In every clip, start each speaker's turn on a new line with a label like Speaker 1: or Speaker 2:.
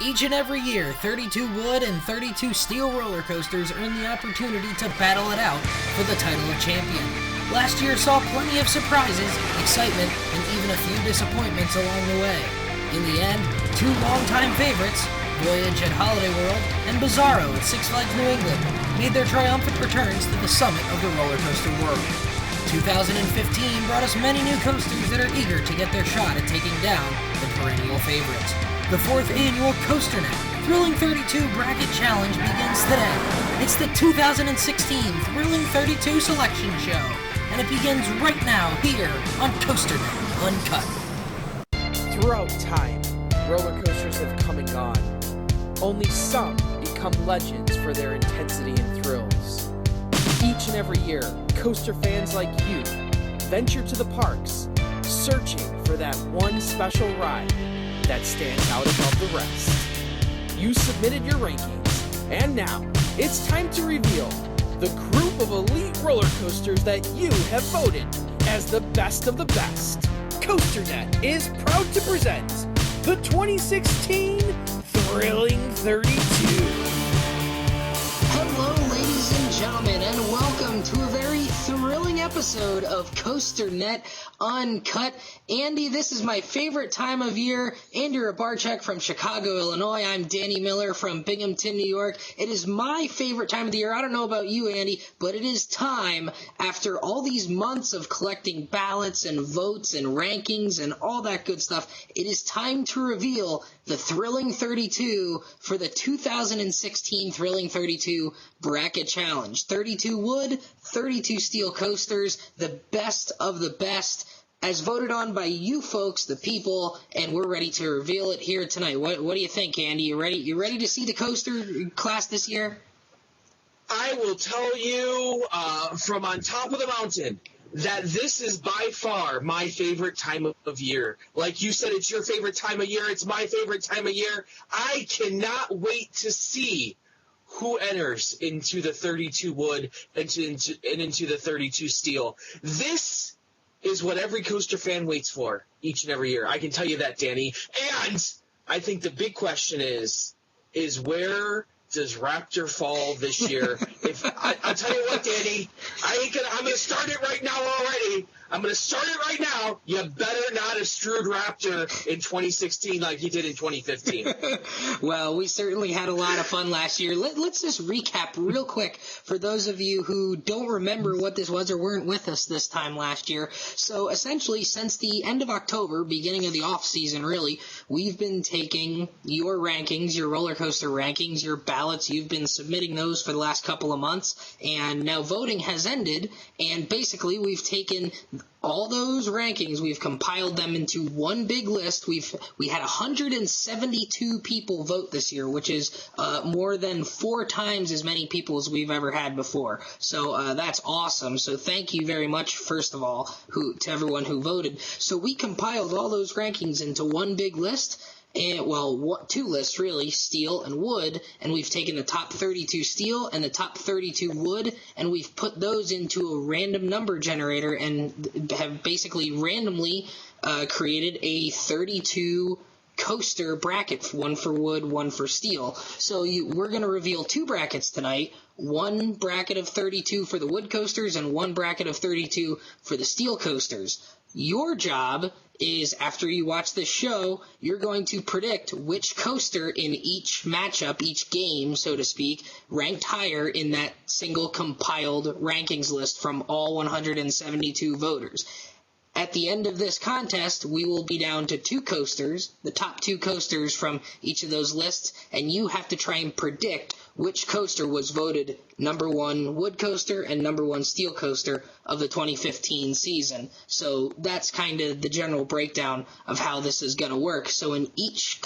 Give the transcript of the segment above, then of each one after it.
Speaker 1: Each and every year, 32 wood and 32 steel roller coasters earn the opportunity to battle it out for the title of champion. Last year saw plenty of surprises, excitement, and even a few disappointments along the way. In the end, two longtime favorites, Voyage at Holiday World and Bizarro at Six Flags New England, made their triumphant returns to the summit of the roller coaster world. 2015 brought us many new coasters that are eager to get their shot at taking down the perennial favorites. The 4th annual COASTER-net Thrilling 32 Bracket Challenge begins today. It's the 2016 Thrilling 32 Selection Show, and it begins right now here on COASTER-net Uncut.
Speaker 2: Throughout time, roller coasters have come and gone. Only some become legends for their intensity and thrills. Each and every year, coaster fans like you venture to the parks, searching for that one special ride that stands out above the rest. You submitted your rankings, and now it's time to reveal the group of elite roller coasters that you have voted as the best of the best. COASTER-net is proud to present the 2016 Thrilling 32.
Speaker 3: Hello, ladies and gentlemen, and welcome to a very thrilling episode of COASTER-net Uncut. Andy, this is my favorite time of year. Andy Rabarchuk from Chicago, Illinois. I'm Danny Miller from Binghamton, New York. It is my favorite time of the year. I don't know about you, Andy, but it is time, after all these months of collecting ballots and votes and rankings and all that good stuff, it is time to reveal the Thrilling 32 for the 2016 Thrilling 32 Bracket Challenge. 32 wood, 32 steel coasters, the best of the best, as voted on by you folks, the people, and we're ready to reveal it here tonight. What do you think, Andy? You ready to see the coaster class this year?
Speaker 4: I will tell you from on top of the mountain that this is by far my favorite time of year. Like you said, it's your favorite time of year. It's my favorite time of year. I cannot wait to see who enters into the 32 wood and into the 32 steel. This is what every coaster fan waits for each and every year. I can tell you that, Danny. And I think the big question is where does Raptor fall this year? I'll tell you what, Danny, I'm going to start it right now already. I'm going to start it right now. You better not have screwed Raptor in 2016 like you did in 2015.
Speaker 3: Well, we certainly had a lot of fun last year. Let's just recap real quick for those of you who don't remember what this was or weren't with us this time last year. So essentially, since the end of October, beginning of the off season, really, we've been taking your rankings, your roller coaster rankings, your ballots. You've been submitting those for the last couple of months, and now voting has ended, and basically we've taken all those rankings, we've compiled them into one big list. We had 172 people vote this year, which is more than 4 times as many people as we've ever had before. So that's awesome. So thank you very much, first of all, to everyone who voted. So we compiled all those rankings into one big list. And, well, 2 lists, really, steel and wood, and we've taken the top 32 steel and the top 32 wood, and we've put those into a random number generator and have basically randomly created a 32 coaster bracket, one for wood, one for steel. So we're going to reveal 2 brackets tonight, one bracket of 32 for the wood coasters and one bracket of 32 for the steel coasters. Your job is, after you watch this show, you're going to predict which coaster in each matchup, each game, so to speak, ranked higher in that single compiled rankings list from all 172 voters. At the end of this contest, we will be down to 2 coasters, the top 2 coasters from each of those lists, and you have to try and predict which coaster was voted number 1 wood coaster and number 1 steel coaster of the 2015 season. So that's kind of the general breakdown of how this is going to work. So in each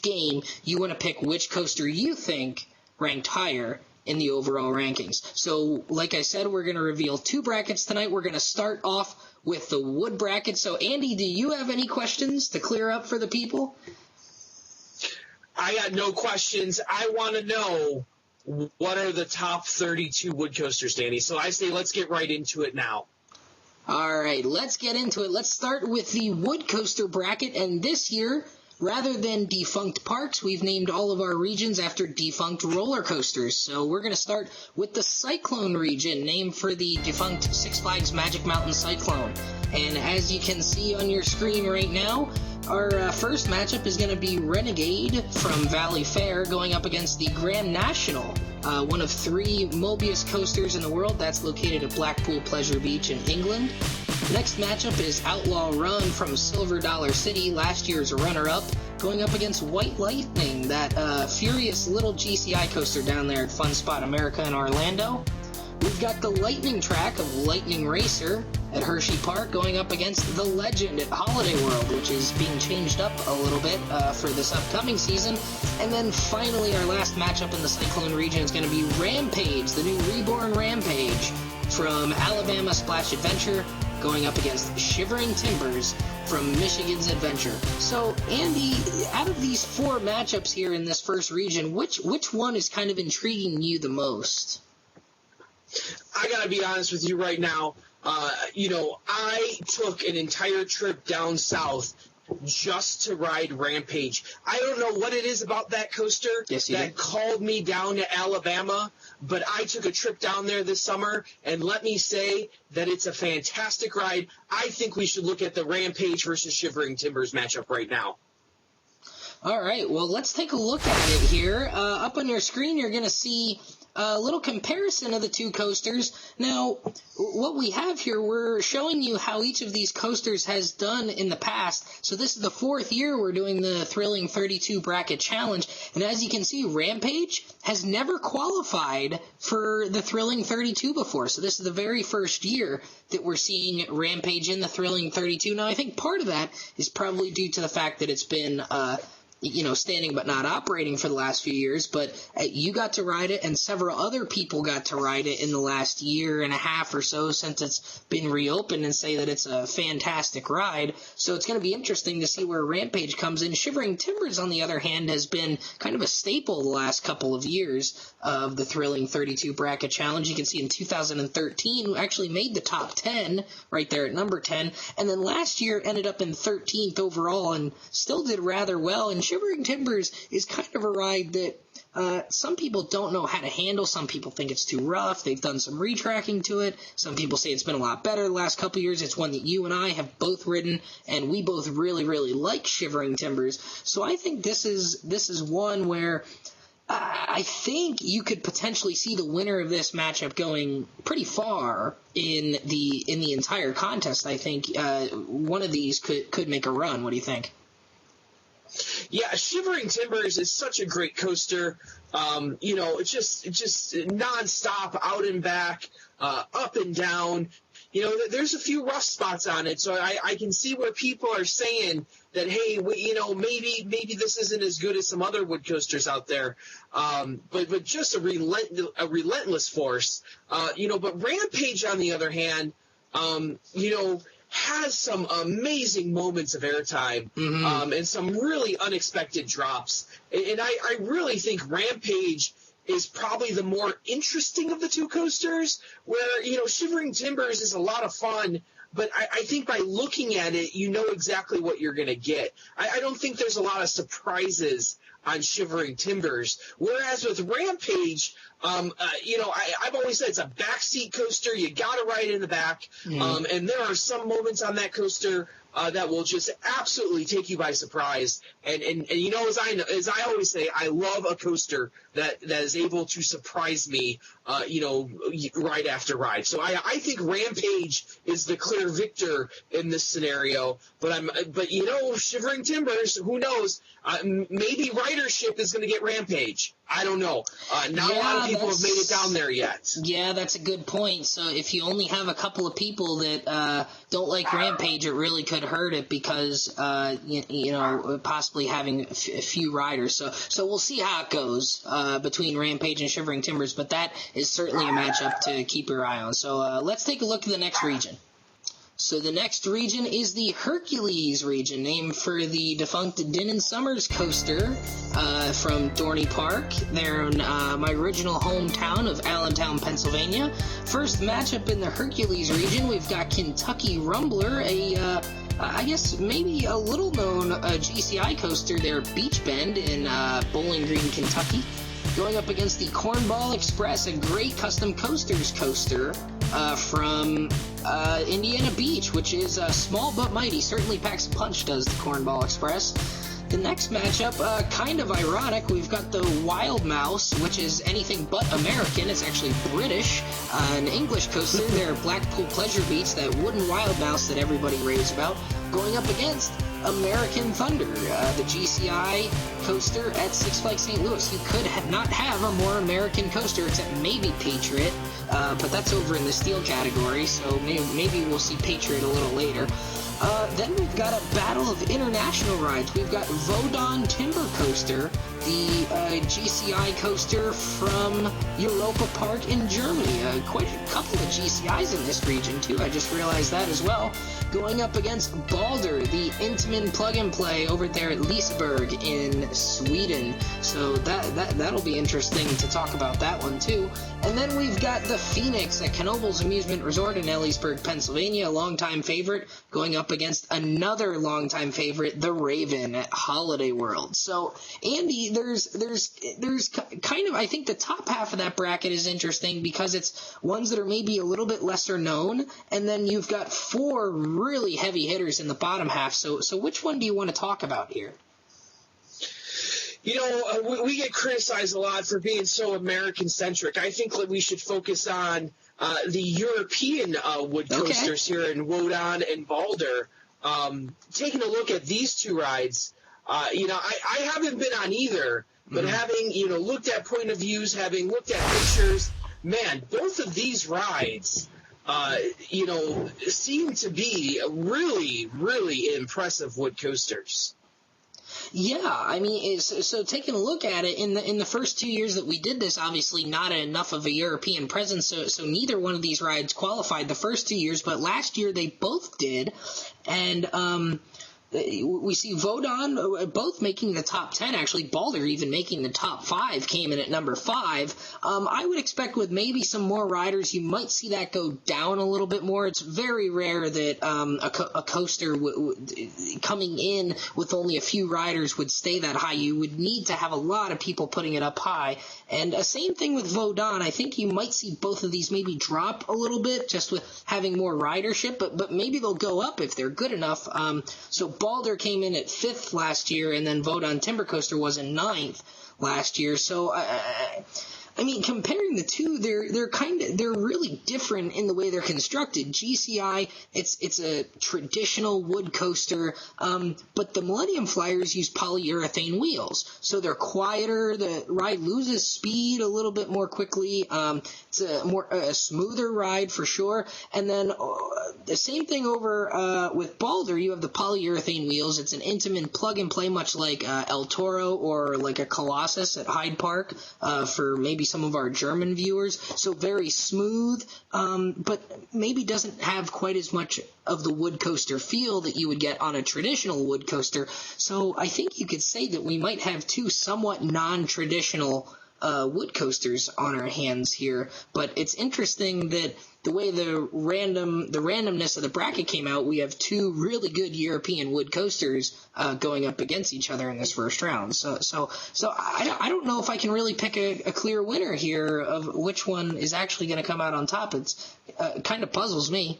Speaker 3: game, you want to pick which coaster you think ranked higher in the overall rankings. So like I said, we're going to reveal 2 brackets tonight. We're going to start off with the wood bracket. So Andy, do you have any questions to clear up for the people?
Speaker 4: I got no questions. I want to know what are the top 32 wood coasters, Danny. So I say let's get right into it now.
Speaker 3: All right, let's get into it. Let's start with the wood coaster bracket, and this year rather than defunct parks, we've named all of our regions after defunct roller coasters. So we're going to start with the Cyclone region, named for the defunct Six Flags Magic Mountain Cyclone. And as you can see on your screen right now, our first matchup is going to be Renegade from Valley Fair going up against the Grand National, one of 3 Mobius coasters in the world that's located at Blackpool Pleasure Beach in England. Next matchup is Outlaw Run from Silver Dollar City, last year's runner-up, going up against White Lightning, that furious little GCI coaster down there at Fun Spot America in Orlando. We've got the lightning track of Lightning Racer at Hershey Park going up against the Legend at Holiday World, which is being changed up a little bit for this upcoming season. And then finally, our last matchup in the Cyclone region is going to be Rampage, the new reborn Rampage from Alabama Splash Adventure going up against Shivering Timbers from Michigan's Adventure. So, Andy, out of these 4 matchups here in this first region, which one is kind of intriguing you the most?
Speaker 4: I gotta be honest with you right now. I took an entire trip down south just to ride Rampage. I don't know what it is about that coaster that called me down to Alabama, but I took a trip down there this summer, and let me say that it's a fantastic ride. I think we should look at the Rampage versus Shivering Timbers matchup right now.
Speaker 3: All right, well, let's take a look at it here. Up on your screen, you're going to see a little comparison of the 2 coasters. Now, what we have here, we're showing you how each of these coasters has done in the past. So this is the 4th year we're doing the Thrilling 32 Bracket Challenge. And as you can see, Rampage has never qualified for the Thrilling 32 before. So this is the very first year that we're seeing Rampage in the Thrilling 32. Now, I think part of that is probably due to the fact that it's been standing but not operating for the last few years, but you got to ride it and several other people got to ride it in the last year and a half or so since it's been reopened and say that it's a fantastic ride. So it's going to be interesting to see where Rampage comes in. Shivering Timbers, on the other hand, has been kind of a staple the last couple of years of the Thrilling 32 Bracket Challenge. You can see in 2013 actually made the top 10 right there at number 10, and then last year ended up in 13th overall and still did rather well. And Shivering Timbers is kind of a ride that some people don't know how to handle. Some people think it's too rough. They've done some retracking to it. Some people say it's been a lot better the last couple of years. It's one that you and I have both ridden, and we both really, really like Shivering Timbers. So I think this is one where I think you could potentially see the winner of this matchup going pretty far in the entire contest. I think one of these could make a run. What do you think?
Speaker 4: Yeah, Shivering Timbers is such a great coaster. It's just nonstop, out and back, up and down. There's a few rough spots on it, so I can see where people are saying that, hey, maybe this isn't as good as some other wood coasters out there. But just a relentless force. But Rampage, on the other hand, has some amazing moments of airtime, and some really unexpected drops. And I really think Rampage is probably the more interesting of the 2 coasters, where, Shivering Timbers is a lot of fun, but I think by looking at it, you know exactly what you're going to get. I don't think there's a lot of surprises on Shivering Timbers, whereas with Rampage, I've always said it's a backseat coaster. You got to ride in the back, and there are some moments on that coaster that will just absolutely take you by surprise. And as I always say, I love a coaster that is able to surprise me, ride after ride. So I think Rampage is the clear victor in this scenario. But Shivering Timbers, who knows? Maybe ridership is going to get Rampage. I don't know. Not a lot of people have made it down there yet.
Speaker 3: Yeah, that's a good point. So if you only have a couple of people that don't like Rampage, it really could hurt it because possibly having a few riders. So we'll see how it goes between Rampage and Shivering Timbers, but that is certainly a matchup to keep your eye on. So let's take a look at the next region. So the next region is the Hercules region, named for the defunct Denon Summers coaster from Dorney Park. They're in my original hometown of Allentown, Pennsylvania. First matchup in the Hercules region, we've got Kentucky Rumbler, a I guess maybe a little known GCI coaster there, Beach Bend in Bowling Green, Kentucky, going up against the Cornball Express, a great custom coasters coaster from Indiana Beach, which is small but mighty. Certainly packs a punch, does the Cornball Express. The next matchup, kind of ironic, we've got the Wild Mouse, which is anything but American. It's actually British, an English coaster. They're Blackpool Pleasure Beach, that wooden Wild Mouse that everybody raves about, going up against American Thunder, the GCI coaster at Six Flags St. Louis. You could not have a more American coaster, except maybe Patriot, but that's over in the steel category, so maybe we'll see Patriot a little later. Then we've got a battle of international rides. We've got Vodon Timber Coaster, the GCI coaster from Europa Park in Germany. Quite a couple of GCIs in this region, too. I just realized that as well. Going up against Balder, the Intamin plug-and-play over there at Liseberg in Sweden. So that'll be interesting to talk about that one, too. And then we've got the Phoenix at Knoebels Amusement Resort in Ellisburg, Pennsylvania, a longtime favorite, going up against another longtime favorite, the Raven at Holiday World. So, Andy, there's kind of, I think the top half of that bracket is interesting because it's ones that are maybe a little bit lesser known, and then you've got four really heavy hitters in the bottom half. So which one do you want to talk about here?
Speaker 4: You know, we get criticized a lot for being so American-centric. I think that we should focus on the European wood coasters here in Wodan and Balder. Taking a look at these two rides, I haven't been on either, but having, looked at point of views, having looked at pictures, man, both of these rides, seem to be really, really impressive wood coasters.
Speaker 3: Yeah, I mean, so taking a look at it, in the first 2 years that we did this, obviously not enough of a European presence, so neither one of these rides qualified the first 2 years, but last year they both did, and we see Vodon both making the top 10, actually Balder even making the top 5, came in at number 5. I would expect with maybe some more riders, you might see that go down a little bit more. It's very rare that a coaster coming in with only a few riders would stay that high. You would need to have a lot of people putting it up high. And same thing with Vodon. I think you might see both of these maybe drop a little bit just with having more ridership, but maybe they'll go up if they're good enough. So Balder came in at 5th last year, and then Vodon Timber Coaster was in 9th last year. So I mean, comparing the two, they're really different in the way they're constructed. GCI, it's a traditional wood coaster, but the Millennium Flyers use polyurethane wheels, so they're quieter. The ride loses speed a little bit more quickly. It's a smoother ride for sure. And then the same thing over with Balder. You have the polyurethane wheels. It's an Intamin plug and play, much like El Toro or like a Colossus at Hyde Park for maybe some of our German viewers. So very smooth, but maybe doesn't have quite as much of the wood coaster feel that you would get on a traditional wood coaster. So I think you could say that we might have two somewhat non-traditional wood coasters on our hands here. But it's interesting that the way the randomness of the bracket came out, we have two really good European wood coasters going up against each other in this first round. So I don't know if I can really pick a clear winner here of which one is actually going to come out on top. It's kind of puzzles me.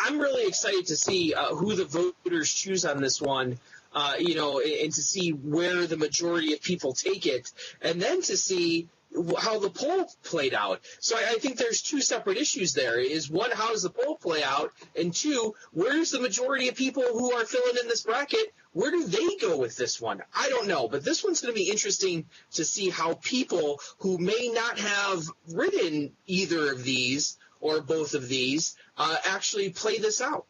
Speaker 4: I'm really excited to see who the voters choose on this one, and to see where the majority of people take it, and then to see how the poll played out. So I think there's two separate issues there. Is one, how does the poll play out? And two, where's the majority of people who are filling in this bracket? Where do they go with this one? I don't know. But this one's going to be interesting to see how people who may not have ridden either of these or both of these actually play this out.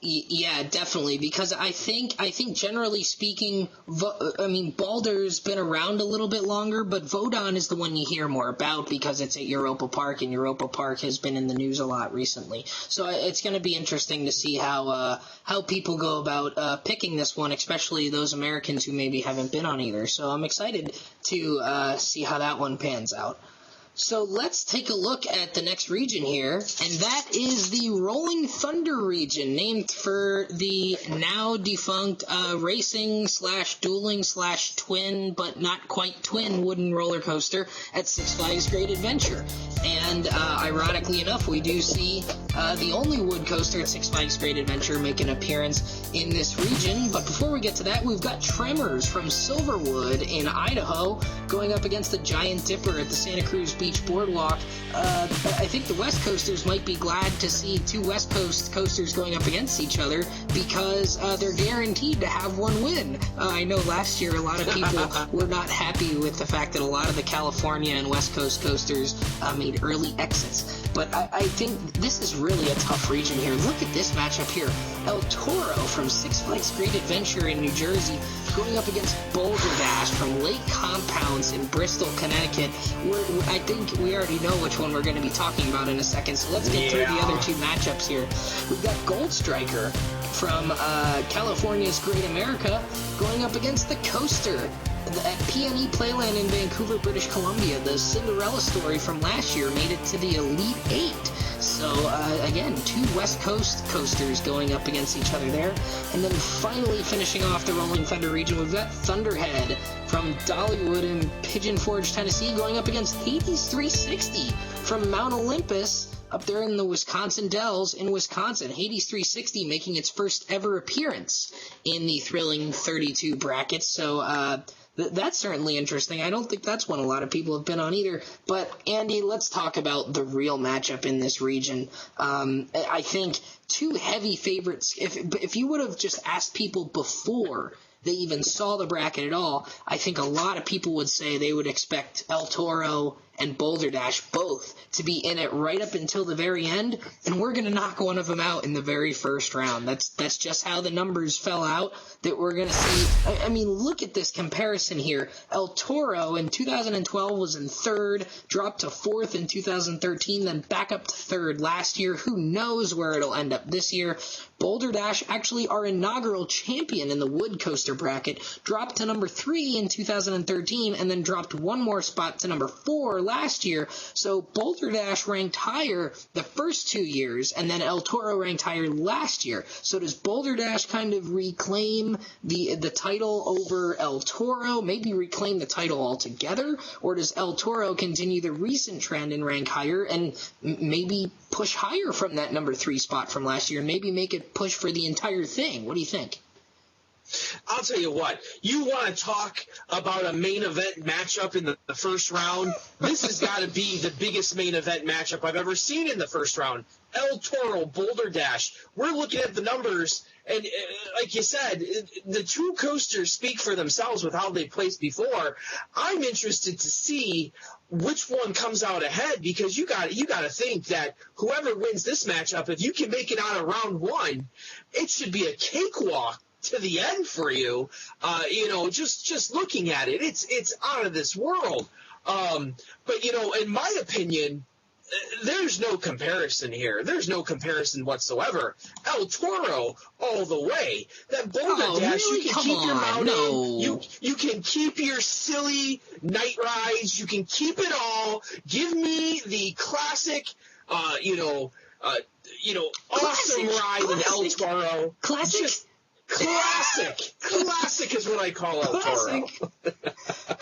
Speaker 3: Yeah, definitely, because I think generally speaking, Balder's been around a little bit longer, but Vodon is the one you hear more about because it's at Europa Park, and Europa Park has been in the news a lot recently. So it's going to be interesting to see how people go about picking this one, especially those Americans who maybe haven't been on either. So I'm excited to see how that one pans out. So let's take a look at the next region here, and that is the Rolling Thunder region, named for the now defunct racing/dueling/twin, but not quite twin wooden roller coaster at Six Flags Great Adventure. And ironically enough, we do see the only wood coaster at Six Flags Great Adventure make an appearance in this region. But before we get to that, we've got Tremors from Silverwood in Idaho going up against the Giant Dipper at the Santa Cruz Beach Boardwalk. I think the West Coasters might be glad to see two West Coast coasters going up against each other because they're guaranteed to have one win. I know last year a lot of people were not happy with the fact that a lot of the California and West Coast coasters made early exits. But I think this is really a tough region here. Look at this matchup here. El Toro from Six Flags Great Adventure in New Jersey going up against Boulder Dash from Lake Compounce in Bristol, Connecticut. I think we already know which one we're going to be talking about in a second, so let's get through the other two matchups here. We've got Gold Striker from California's Great America going up against the Coaster at PNE Playland in Vancouver, British Columbia. The Cinderella story from last year made it to the Elite Eight. So, again, two West Coast coasters going up against each other there. And then finally finishing off the Rolling Thunder region, we've got Thunderhead from Dollywood in Pigeon Forge, Tennessee, going up against Hades 360 from Mount Olympus up there in the Wisconsin Dells in Wisconsin. Hades 360 making its first ever appearance in the Thrilling 32 bracket. So, that's certainly interesting. I don't think that's one a lot of people have been on either. But, Andy, let's talk about the real matchup in this region. I think two heavy favorites. If you would have just asked people before they even saw the bracket at all, I think a lot of people would say they would expect El Toro and Boulder Dash both to be in it right up until the very end, and we're going to knock one of them out in the very first round. That's just how the numbers fell out that we're going to see. I mean, look at this comparison here. El Toro in 2012 was in third, dropped to fourth in 2013, then back up to third last year. Who knows where it'll end up this year? Boulder Dash, actually our inaugural champion in the wood coaster bracket, dropped to number 3 in 2013 and then dropped one more spot to number 4 last year. So Boulder Dash ranked higher the first 2 years, and then El Toro ranked higher last year. So does Boulder Dash kind of reclaim the title over El Toro, maybe reclaim the title altogether, or does El Toro continue the recent trend and rank higher and maybe push higher from that number 3 spot from last year and maybe make it push for the entire thing? What do you think?
Speaker 4: I'll tell you what, you want to talk about a main event matchup in the first round? This has got to be the biggest main event matchup I've ever seen in the first round. El Toro, Boulder Dash. We're looking at the numbers, and like you said, the two coasters speak for themselves with how they placed before. I'm interested to see which one comes out ahead, because you got to think that whoever wins this matchup, if you can make it out of round one, it should be a cakewalk to the end for you. Just looking at it, it's out of this world. But in my opinion, there's no comparison here. There's no comparison whatsoever. El Toro all the way. That Boulder Dash,
Speaker 3: really?
Speaker 4: You can keep your mountain. You can keep your silly night rides. You can keep it all. Give me the classic, awesome ride in El Toro.
Speaker 3: Classic.
Speaker 4: Classic is what I call El Toro.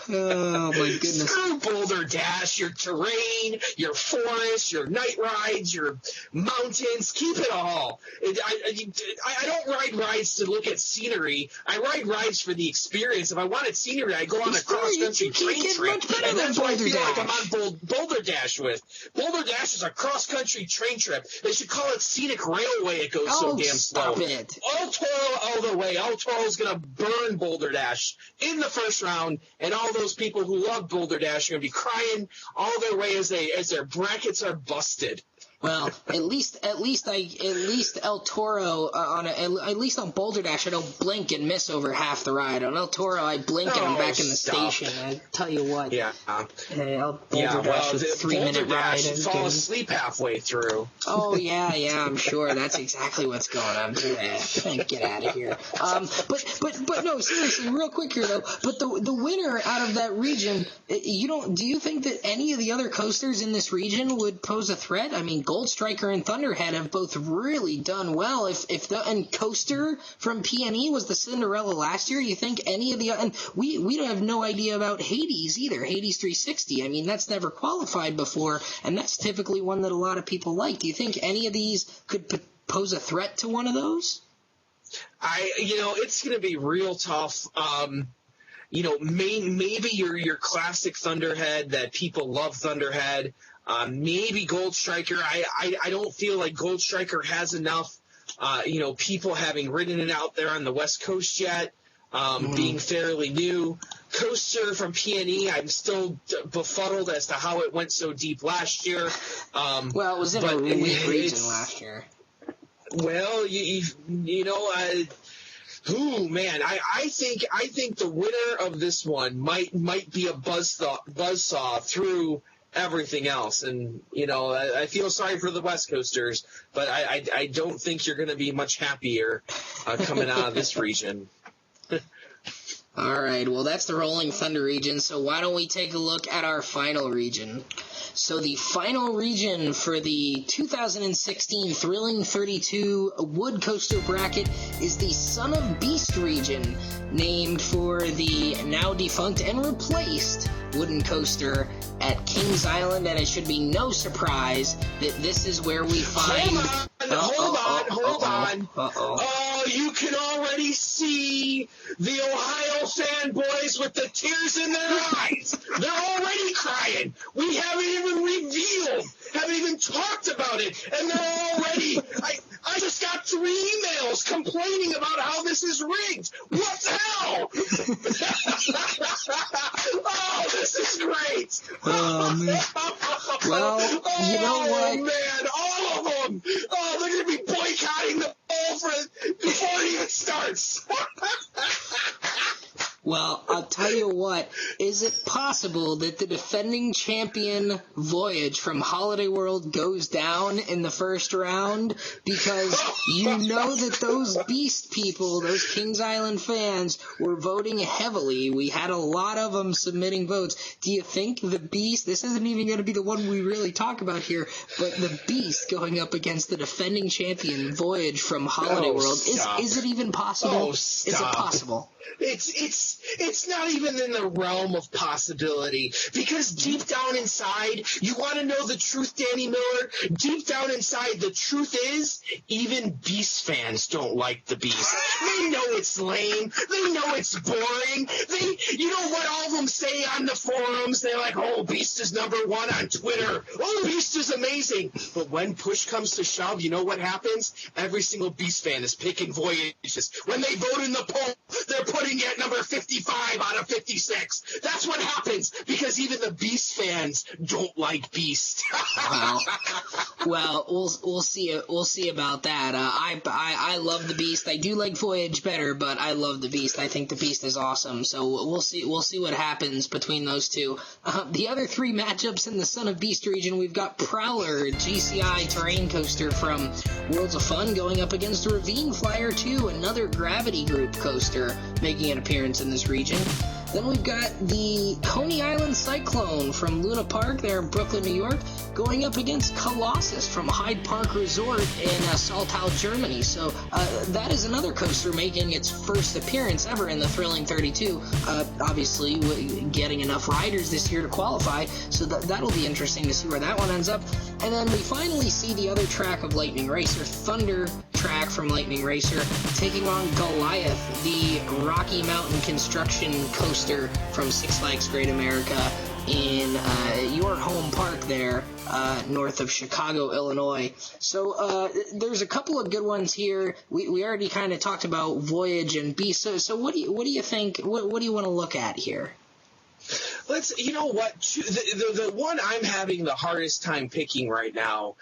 Speaker 3: Oh, my goodness.
Speaker 4: Screw Boulder Dash, your terrain, your forest, your night rides, your mountains. Keep it all. I don't ride rides to look at scenery. I ride rides for the experience. If I wanted scenery, I go on a cross-country train trip. And that's what I feel like I'm on Boulder Dash with. Boulder Dash is a cross-country train trip. They should call it Scenic Railway. It goes so damn slow.
Speaker 3: Stop it.
Speaker 4: El Toro all the way. El Toro's going to burn Boulder Dash in the first round, and all those people who love Boulder Dash are going to be crying all their way as their brackets are busted.
Speaker 3: Well, at least El Toro at least on Boulder Dash I don't blink and miss over half the ride. On El Toro I blink and I'm back in the station. I tell you what.
Speaker 4: Yeah.
Speaker 3: Boulder
Speaker 4: the
Speaker 3: Dash is a 3-minute ride.
Speaker 4: You fall asleep halfway through.
Speaker 3: Oh yeah, I'm sure that's exactly what's going on. Get out of here. But no, seriously, real quick here though. But the winner out of that region, do you think that any of the other coasters in this region would pose a threat? I mean, Gold Striker and Thunderhead have both really done well. And Coaster from PNE was the Cinderella last year. You think any of the, and we don't have no idea about Hades either. Hades 360. I mean, that's never qualified before, and that's typically one that a lot of people like. Do you think any of these could pose a threat to one of those?
Speaker 4: It's going to be real tough. Maybe your classic Thunderhead that people love Thunderhead. Maybe Gold Striker. I don't feel like Gold Striker has enough, people having ridden it out there on the West Coast yet, being fairly new. Coaster from PNE, I'm still befuddled as to how it went so deep last year.
Speaker 3: It was in a weak region last year.
Speaker 4: Well, I think the winner of this one might be a buzzsaw through everything else, and I feel sorry for the West Coasters, but I don't think you're going to be much happier coming out of this region.
Speaker 3: All right, well, that's the Rolling Thunder region, so why don't we take a look at our final region? So the final region for the 2016 Thrilling 32 Wood Coaster Bracket is the Son of Beast region, named for the now defunct and replaced wooden coaster at Kings Island, and it should be no surprise that this is where we find...
Speaker 4: Hold on. Oh, you can already see the Ohio fanboys with the tears in their eyes. They're already crying. We haven't even talked about it, and they're already... I just got 3 emails complaining about how this is rigged. What the hell? Oh, this is great.
Speaker 3: Oh, man. Well, you know what?
Speaker 4: Oh, man, all of them. Oh, they're going to be boycotting the bowl before it even starts.
Speaker 3: Well, I'll tell you what, is it possible that the defending champion Voyage from Holiday World goes down in the first round? Because you know that those Beast people, those Kings Island fans, were voting heavily. We had a lot of them submitting votes. Do you think the Beast, this isn't even going to be the one we really talk about here, but the Beast going up against the defending champion Voyage from Holiday World, is it even possible? Is it possible?
Speaker 4: It's not even in the realm of possibility, because deep down inside, you want to know the truth, Danny Miller? Deep down inside, the truth is, even Beast fans don't like the Beast. They know it's lame. They know it's boring. You know what all of them say on the forums? They're like, oh, Beast is #1 on Twitter. Oh, Beast is amazing. But when push comes to shove, you know what happens? Every single Beast fan is picking Voyages. When they vote in the poll, they're putting it number 55 out of 56. That's what happens, because even the Beast fans don't like Beast.
Speaker 3: Well, we'll see. We'll see about that. I love the Beast. I do like Voyage better, but I love the Beast. I think the Beast is awesome. So we'll see. We'll see what happens between those two. The other 3 matchups in the Son of Beast region, we've got Prowler, GCI terrain coaster from Worlds of Fun, going up against Ravine Flyer 2, another Gravity Group coaster, making an appearance in this region. Then we've got the Coney Island Cyclone from Luna Park there in Brooklyn, New York, going up against Colossus from Hyde Park Resort in Saltau, Germany. So that is another coaster making its first appearance ever in the Thrilling 32. Obviously, getting enough riders this year to qualify, so that'll be interesting to see where that one ends up. And then we finally see the other track of Lightning Racer, Thunder track from Lightning Racer, taking on Goliath, the Rocky Mountain construction coaster from Six Flags Great America in your home park there, north of Chicago, Illinois. So there's a couple of good ones here. We already kind of talked about Voyage and Beast. So what do you think? What do you want to look at here?
Speaker 4: You know what? The one I'm having the hardest time picking right now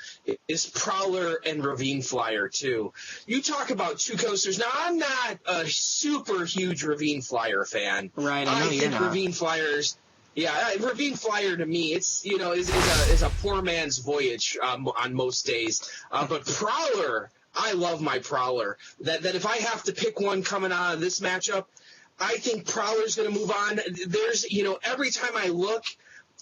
Speaker 4: is Prowler and Ravine Flyer, too. You talk about two coasters. Now, I'm not a super huge Ravine Flyer fan.
Speaker 3: Right, I know you're
Speaker 4: think
Speaker 3: not.
Speaker 4: Ravine Flyers... Yeah, Ravine Flyer to me, it's is a poor man's voyage on most days. But Prowler, I love my Prowler. That if I have to pick one coming out of this matchup, I think Prowler's going to move on. There's every time I look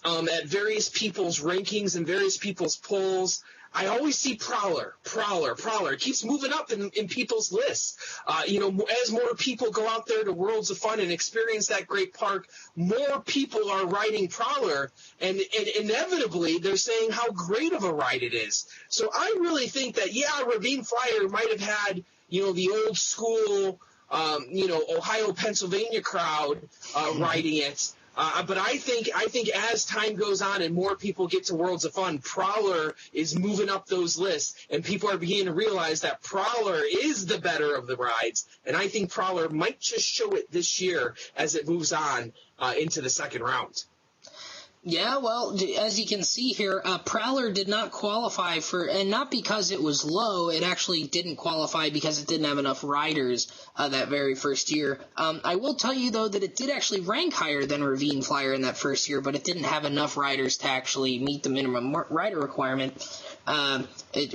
Speaker 4: at various people's rankings and various people's polls, I always see Prowler. It keeps moving up in people's lists. As more people go out there to Worlds of Fun and experience that great park, more people are riding Prowler, and inevitably they're saying how great of a ride it is. So I really think that, Ravine Flyer might have had, the old school, Ohio, Pennsylvania crowd riding it. But I think as time goes on and more people get to Worlds of Fun, Prowler is moving up those lists, and people are beginning to realize that Prowler is the better of the rides. And I think Prowler might just show it this year as it moves on into the second round.
Speaker 3: Yeah, well, as you can see here, Prowler did not qualify for, and not because it was low, it actually didn't qualify because it didn't have enough riders that very first year. I will tell you, though, that it did actually rank higher than Ravine Flyer in that first year, but it didn't have enough riders to actually meet the minimum rider requirement.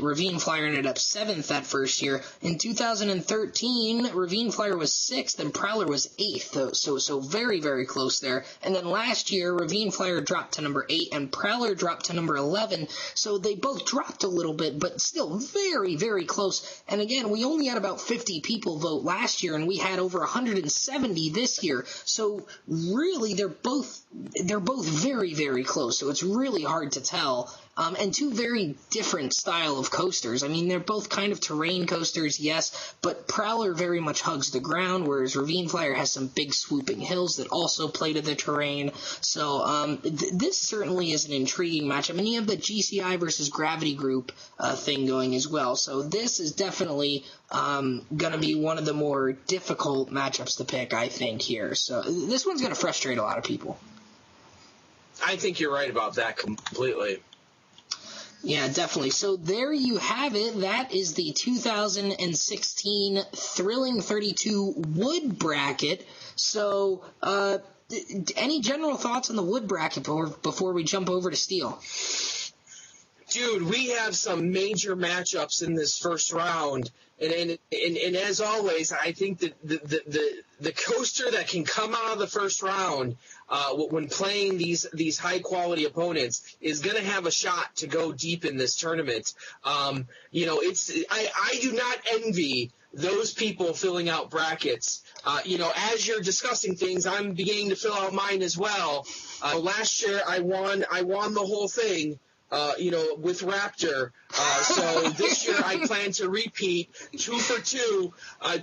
Speaker 3: Ravine Flyer ended up 7th that first year. In 2013, Ravine Flyer was 6th and Prowler was 8th, so very, very close there. And then last year, Ravine Flyer dropped to number 8 and Prowler dropped to number 11, so they both dropped a little bit, but still very, very close. And again, we only had about 50 people vote last year, and we had over 170 this year, so really they're both very, very close, so it's really hard to tell. And two very different style of coasters. I mean, they're both kind of terrain coasters, yes, but Prowler very much hugs the ground, whereas Ravine Flyer has some big swooping hills that also play to the terrain. So this certainly is an intriguing matchup. And you have the GCI versus Gravity Group thing going as well. So this is definitely going to be one of the more difficult matchups to pick, I think, here. So this one's going to frustrate a lot of people.
Speaker 4: I think you're right about that completely.
Speaker 3: Yeah, definitely. So there you have it. That is the 2016 Thrilling 32 wood bracket. So any general thoughts on the wood bracket before we jump over to steel?
Speaker 4: Dude, we have some major matchups in this first round. And as always, I think that the coaster that can come out of the first round when playing these high quality opponents is going to have a shot to go deep in this tournament. I do not envy those people filling out brackets. As you're discussing things, I'm beginning to fill out mine as well. Last year I won the whole thing. With Raptor. So this year I plan to repeat 2 for 2.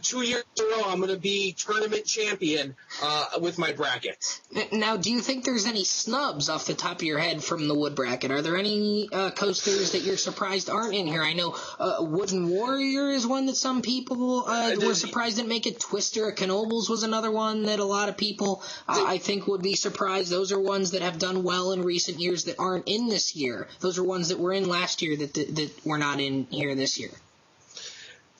Speaker 4: 2 years in a row I'm going to be tournament champion with my bracket.
Speaker 3: Now, do you think there's any snubs off the top of your head from the wood bracket? Are there any coasters that you're surprised aren't in here? I know Wooden Warrior is one that some people were surprised didn't make it. Twister at Knoebels was another one that a lot of people I think would be surprised. Those are ones that have done well in recent years that aren't in this year. Those are ones that were in last year that were not in here this year.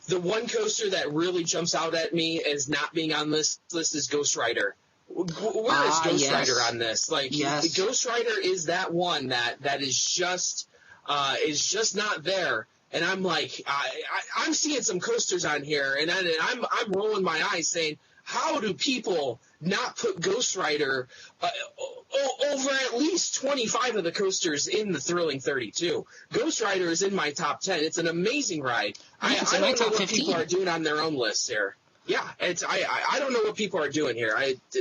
Speaker 4: The one coaster that really jumps out at me as not being on this list is Ghost Rider. Where is Ghost Rider on this? The Ghost Rider is that one that is just not there. And I'm like, I'm seeing some coasters on here, and I'm rolling my eyes saying, how do people not put Ghost Rider over at least 25 of the coasters in the Thrilling 32? Ghost Rider is in my top 10. It's an amazing ride. I don't know what
Speaker 3: 15.
Speaker 4: people are doing on their own lists here. Yeah, I don't know what people are doing here.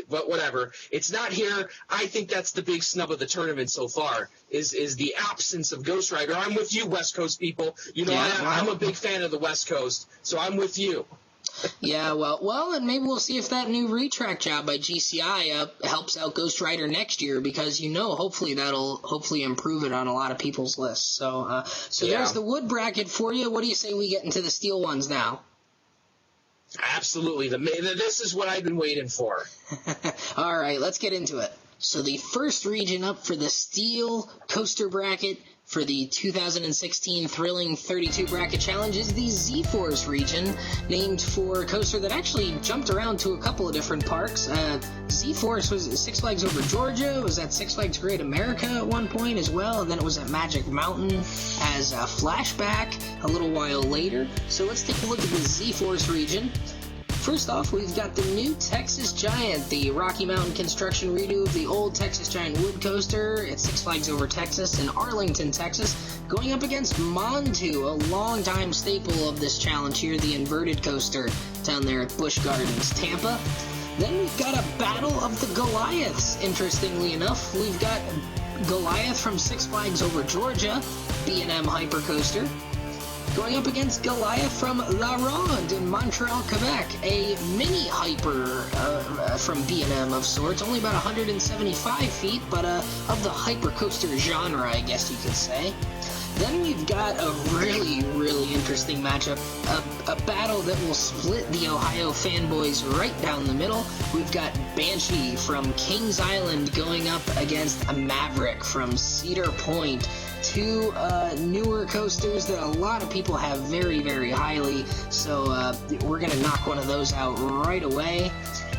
Speaker 4: But whatever. It's not here. I think that's the big snub of the tournament so far is the absence of Ghost Rider. I'm with you, West Coast people. I'm a big fan of the West Coast, so I'm with you.
Speaker 3: Yeah, well, and maybe we'll see if that new retrack job by GCI helps out Ghost Rider next year, because hopefully that'll improve it on a lot of people's lists. So There's the wood bracket for you. What do you say we get into the steel ones now?
Speaker 4: Absolutely. This is what I've been waiting for.
Speaker 3: All right, let's get into it. So the first region up for the Steel Coaster Bracket for the 2016 Thrilling 32 Bracket Challenge is the Z-Force region, named for a coaster that actually jumped around to a couple of different parks. Z-Force was at Six Flags Over Georgia, it was at Six Flags Great America at one point as well, and then it was at Magic Mountain as a flashback a little while later. So let's take a look at the Z-Force region. First off, we've got the new Texas Giant, the Rocky Mountain construction redo of the old Texas Giant wood coaster at Six Flags Over Texas in Arlington, Texas, going up against Montu, a longtime staple of this challenge here, the inverted coaster down there at Busch Gardens, Tampa. Then we've got a battle of the Goliaths, interestingly enough. We've got Goliath from Six Flags Over Georgia, B&M Hypercoaster, going up against Goliath from La Ronde in Montreal, Quebec, a mini hyper from B&M of sorts, only about 175 feet, but of the hypercoaster genre, I guess you could say. Then we've got a really, really interesting matchup, a battle that will split the Ohio fanboys right down the middle. We've got Banshee from Kings Island going up against a Maverick from Cedar Point. Two newer coasters that a lot of people have very, very highly, so we're going to knock one of those out right away.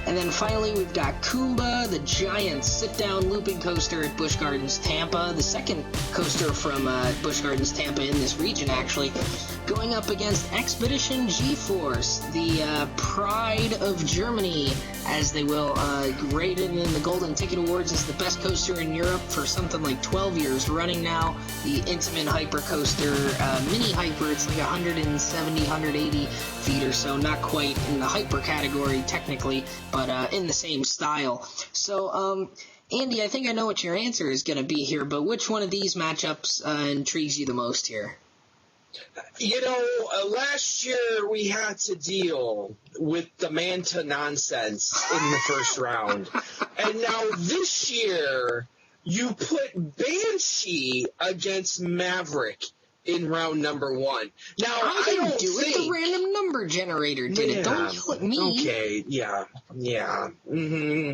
Speaker 3: And then finally, we've got Kumba, the giant sit-down looping coaster at Busch Gardens, Tampa, the second coaster from Busch Gardens, Tampa in this region, actually, going up against Expedition G-Force, the pride of Germany, as they will, rated in the Golden Ticket Awards as the best coaster in Europe for something like 12 years running now. The Intamin Hyper Coaster, mini hyper, it's like 170, 180 feet or so, not quite in the hyper category technically, but in the same style. So, Andy, I think I know what your answer is going to be here, but which one of these matchups intrigues you the most here?
Speaker 4: You know, last year we had to deal with the Manta nonsense in the first round. And now this year, you put Banshee against Maverick in round number one. Now, I don't
Speaker 3: do
Speaker 4: think...
Speaker 3: it. The random number generator did it. Don't yell at me.
Speaker 4: Okay, yeah. Mm-hmm.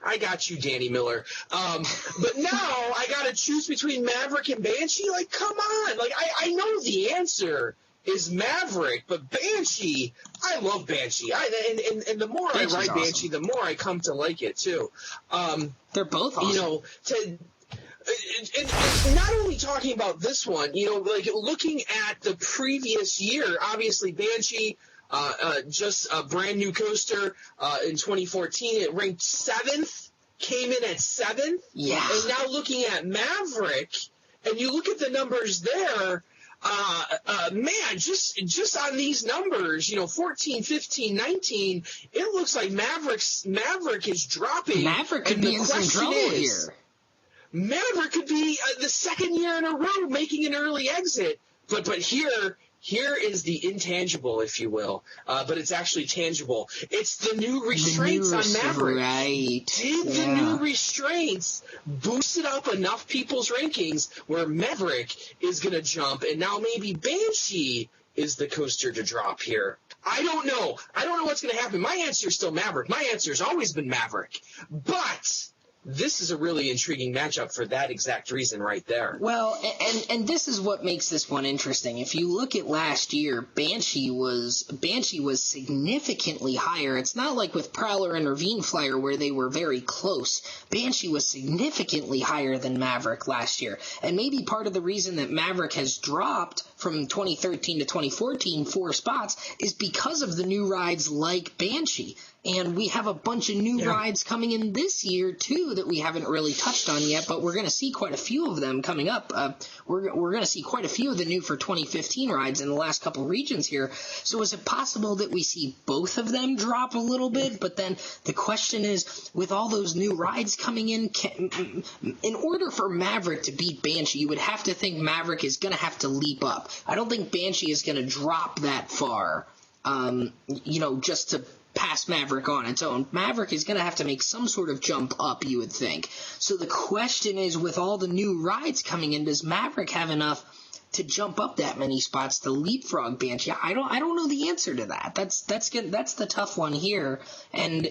Speaker 4: I got you, Danny Miller. But now I got to choose between Maverick and Banshee? Like, come on. Like, I know the answer is Maverick, but Banshee, I love Banshee. And the more I ride Banshee, the more I come to like it, too.
Speaker 3: They're both awesome.
Speaker 4: You know, and not only talking about this one, you know, like looking at the previous year, obviously Banshee, just a brand new coaster in 2014. It ranked 7th, came in at 7th.
Speaker 3: Yeah.
Speaker 4: And now looking at Maverick, and you look at the numbers there, man, just on these numbers, you know, 14, 15, 19, it looks like Maverick is dropping.
Speaker 3: Maverick could be in some trouble here.
Speaker 4: Maverick could be the second year in a row making an early exit, but here is the intangible, if you will, but it's actually tangible. It's the new restraints on Maverick.
Speaker 3: Right.
Speaker 4: Did the new restraints boosted up enough people's rankings where Maverick is going to jump, and now maybe Banshee is the coaster to drop here? I don't know. I don't know what's going to happen. My answer is still Maverick. My answer has always been Maverick. But this is a really intriguing matchup for that exact reason right there.
Speaker 3: Well, and this is what makes this one interesting. If you look at last year, Banshee was significantly higher. It's not like with Prowler and Ravine Flyer where they were very close. Banshee was significantly higher than Maverick last year. And maybe part of the reason that Maverick has dropped from 2013 to 2014 4 spots is because of the new rides like Banshee. And we have a bunch of new rides coming in this year, too, that we haven't really touched on yet, but we're going to see quite a few of them coming up. We're going to see quite a few of the new for 2015 rides in the last couple regions here. So is it possible that we see both of them drop a little bit? But then the question is, with all those new rides coming in order for Maverick to beat Banshee, you would have to think Maverick is going to have to leap up. I don't think Banshee is going to drop that far, just to pass Maverick on its own. Maverick is going to have to make some sort of jump up, you would think. So the question is, with all the new rides coming in, does Maverick have enough to jump up that many spots to leapfrog Banshee? I don't know the answer to that. That's the tough one here. And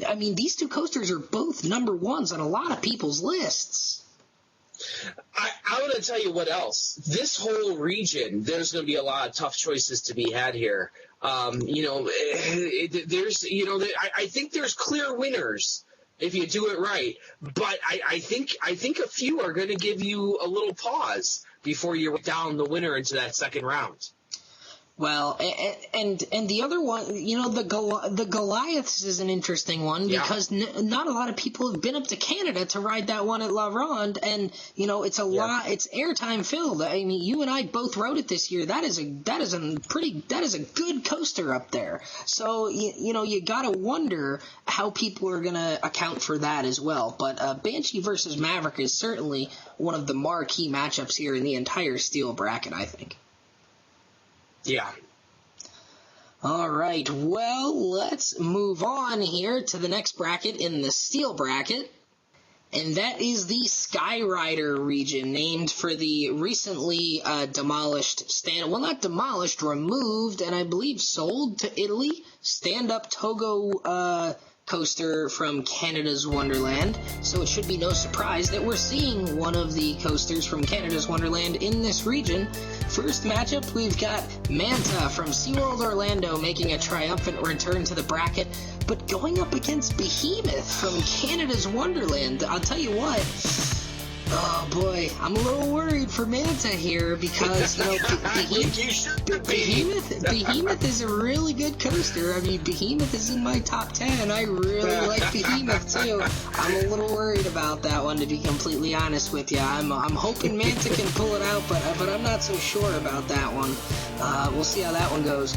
Speaker 3: I mean, these two coasters are both number ones on a lot of people's lists.
Speaker 4: I'm going to tell you what else. This whole region, there's going to be a lot of tough choices to be had here. I think there's clear winners if you do it right. But I think a few are going to give you a little pause before you're down the winner into that second round.
Speaker 3: Well, and the other one, the Goliaths is an interesting one because not a lot of people have been up to Canada to ride that one at La Ronde, and it's a lot, it's airtime filled. I mean, you and I both rode it this year. That is a good coaster up there. So you gotta wonder how people are gonna account for that as well. But Banshee versus Maverick is certainly one of the marquee matchups here in the entire steel bracket, I think.
Speaker 4: Yeah.
Speaker 3: All right, well, let's move on here to the next bracket in the steel bracket, and that is the Skyrider region, named for the recently demolished not demolished, removed, and I believe sold to Italy, stand-up Togo coaster from Canada's Wonderland. So it should be no surprise that we're seeing one of the coasters from Canada's Wonderland in this region. First matchup, we've got Manta from SeaWorld Orlando making a triumphant return to the bracket, but going up against Behemoth from Canada's Wonderland. I'll tell you what, oh boy, I'm a little worried for Manta here because, Behemoth is a really good coaster. I mean, Behemoth is in my top 10. I really like Behemoth too. I'm a little worried about that one, to be completely honest with you. I'm hoping Manta can pull it out, but I'm not so sure about that one. We'll see how that one goes.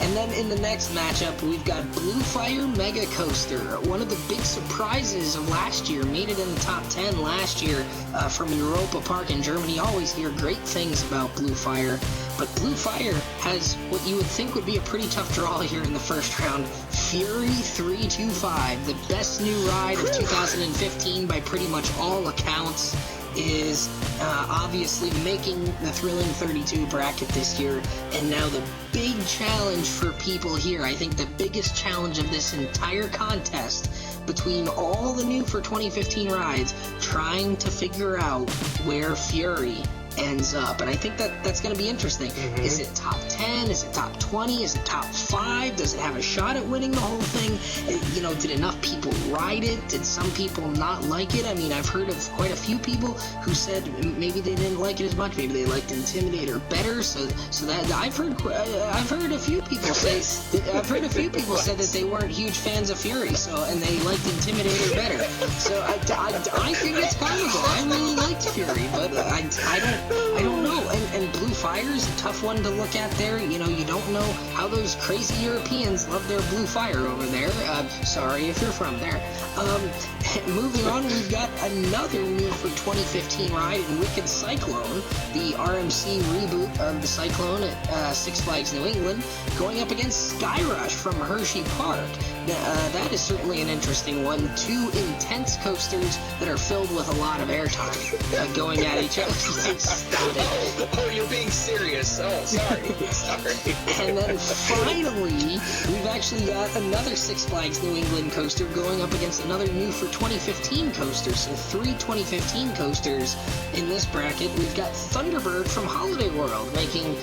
Speaker 3: And then in the next matchup, we've got Blue Fire Mega Coaster. One of the big surprises of last year, made it in the top 10 last year from Europa Park in Germany. Always hear great things about Blue Fire. But Blue Fire has what you would think would be a pretty tough draw here in the first round. Fury 325, the best new ride of 2015 by pretty much all accounts, is obviously making the Thrilling 32 bracket this year. And now the big challenge for people here, I think the biggest challenge of this entire contest, between all the new for 2015 rides, trying to figure out where Fury ends up. And I think that's going to be interesting. Mm-hmm. Is it top 10? Is it top 20? Is it top 5? Does it have a shot at winning the whole thing? Did enough people ride it? Did some people not like it? I mean, I've heard of quite a few people who said maybe they didn't like it as much. Maybe they liked Intimidator better. So that I've heard a few people say that they weren't huge fans of Fury. And they liked Intimidator better. So I think it's possible. I really liked Fury, but I don't know. And Blue Fire is a tough one to look at there. You don't know how those crazy Europeans love their Blue Fire over there. Sorry if you're from there. Moving on, we've got another new for 2015 ride in Wicked Cyclone, the RMC reboot of the Cyclone at Six Flags New England, going up against Skyrush from Hershey Park. That is certainly an interesting one. Two intense coasters that are filled with a lot of airtime going at each other. Stop it.
Speaker 4: Oh, you're being serious. Oh, sorry.
Speaker 3: And then finally, we've actually got another Six Flags New England coaster going up against another new for 2015 coaster. So 3 2015 coasters in this bracket. We've got Thunderbird from Holiday World making,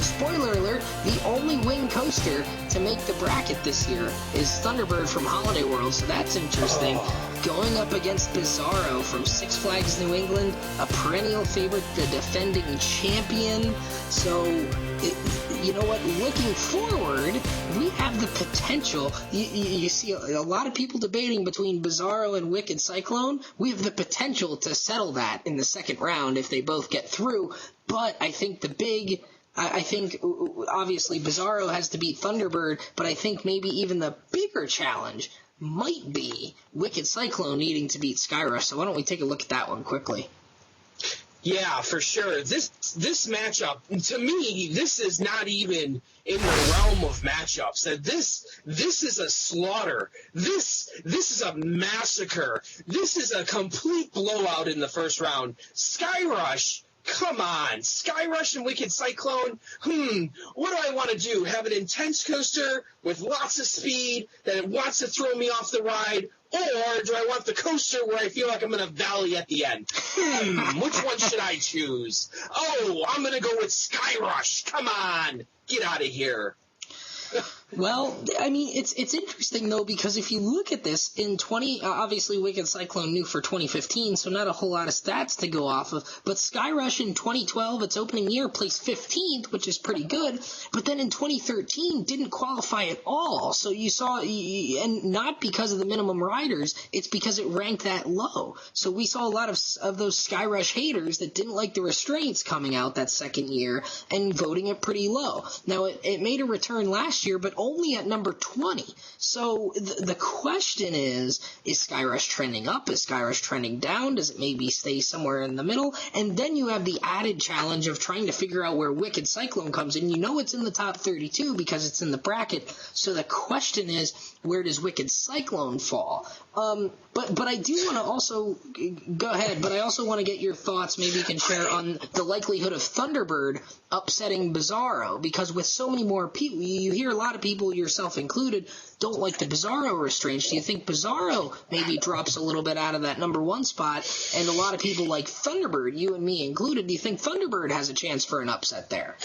Speaker 3: spoiler alert, the only wing coaster to make the bracket this year is Thunderbird from Holiday World. So that's interesting. Going up against Bizarro from Six Flags New England, a perennial favorite, the defending champion. So, you know what? Looking forward, we have the potential. You see a lot of people debating between Bizarro and Wicked Cyclone. We have the potential to settle that in the second round if they both get through. But I think I think obviously Bizarro has to beat Thunderbird, but I think maybe even the bigger challenge might be Wicked Cyclone needing to beat Skyrush. So why don't we take a look at that one quickly?
Speaker 4: Yeah, for sure. This matchup, to me, this is not even in the realm of matchups. That this is a slaughter. This is a massacre. This is a complete blowout in the first round. Skyrush Come on, Skyrush and Wicked Cyclone. What do I want to do? Have an intense coaster with lots of speed that wants to throw me off the ride? Or do I want the coaster where I feel like I'm going to valley at the end? Which one should I choose? Oh, I'm going to go with Skyrush. Come on, get out of here.
Speaker 3: Well, I mean, it's interesting, though, because if you look at this, in obviously Wicked Cyclone new for 2015, so not a whole lot of stats to go off of, but Skyrush in 2012, its opening year, placed 15th, which is pretty good, but then in 2013, didn't qualify at all, so you saw, and not because of the minimum riders, it's because it ranked that low, so we saw a lot of those Skyrush haters that didn't like the restraints coming out that second year, and voting it pretty low. Now, it made a return last year, but only at number 20. So the question is Skyrush trending up? Is Skyrush trending down? Does it maybe stay somewhere in the middle? And then you have the added challenge of trying to figure out where Wicked Cyclone comes in. You know it's in the top 32 because it's in the bracket. So the question is, where does Wicked Cyclone fall? But I do want to also go ahead, but I also want to get your thoughts, maybe you can share, on the likelihood of Thunderbird upsetting Bizarro, because with so many more people, you hear a lot of people, yourself included, don't like the Bizarro restraints. Do you think Bizarro maybe drops a little bit out of that number one spot, and a lot of people like Thunderbird, you and me included, do you think Thunderbird has a chance for an upset there?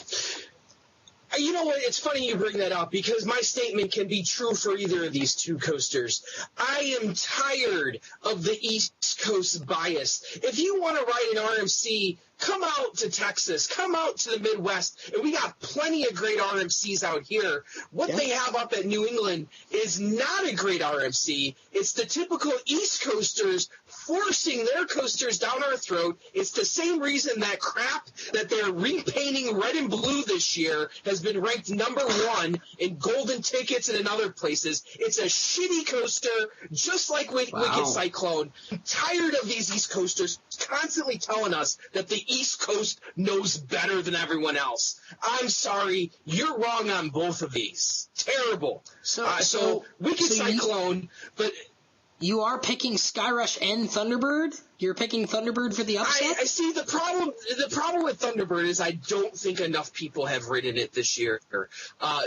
Speaker 4: You know what? It's funny you bring that up because my statement can be true for either of these two coasters. I am tired of the East Coast bias. If you want to ride an RMC, come out to Texas, come out to the Midwest, and we got plenty of great RMCs out here. What they have up at New England is not a great RMC. It's the typical East Coasters forcing their coasters down our throat. It's the same reason that crap that they're repainting red and blue this year has been ranked number one in golden tickets and in other places. It's a shitty coaster, just like Wicked Cyclone. I'm tired of these East Coasters constantly telling us that the East Coast knows better than everyone else. I'm sorry, you're wrong on both of these. Terrible. So Wicked Cyclone, but
Speaker 3: you are picking Skyrush and Thunderbird? You're picking Thunderbird for the upset?
Speaker 4: I see the problem with Thunderbird is I don't think enough people have ridden it this year.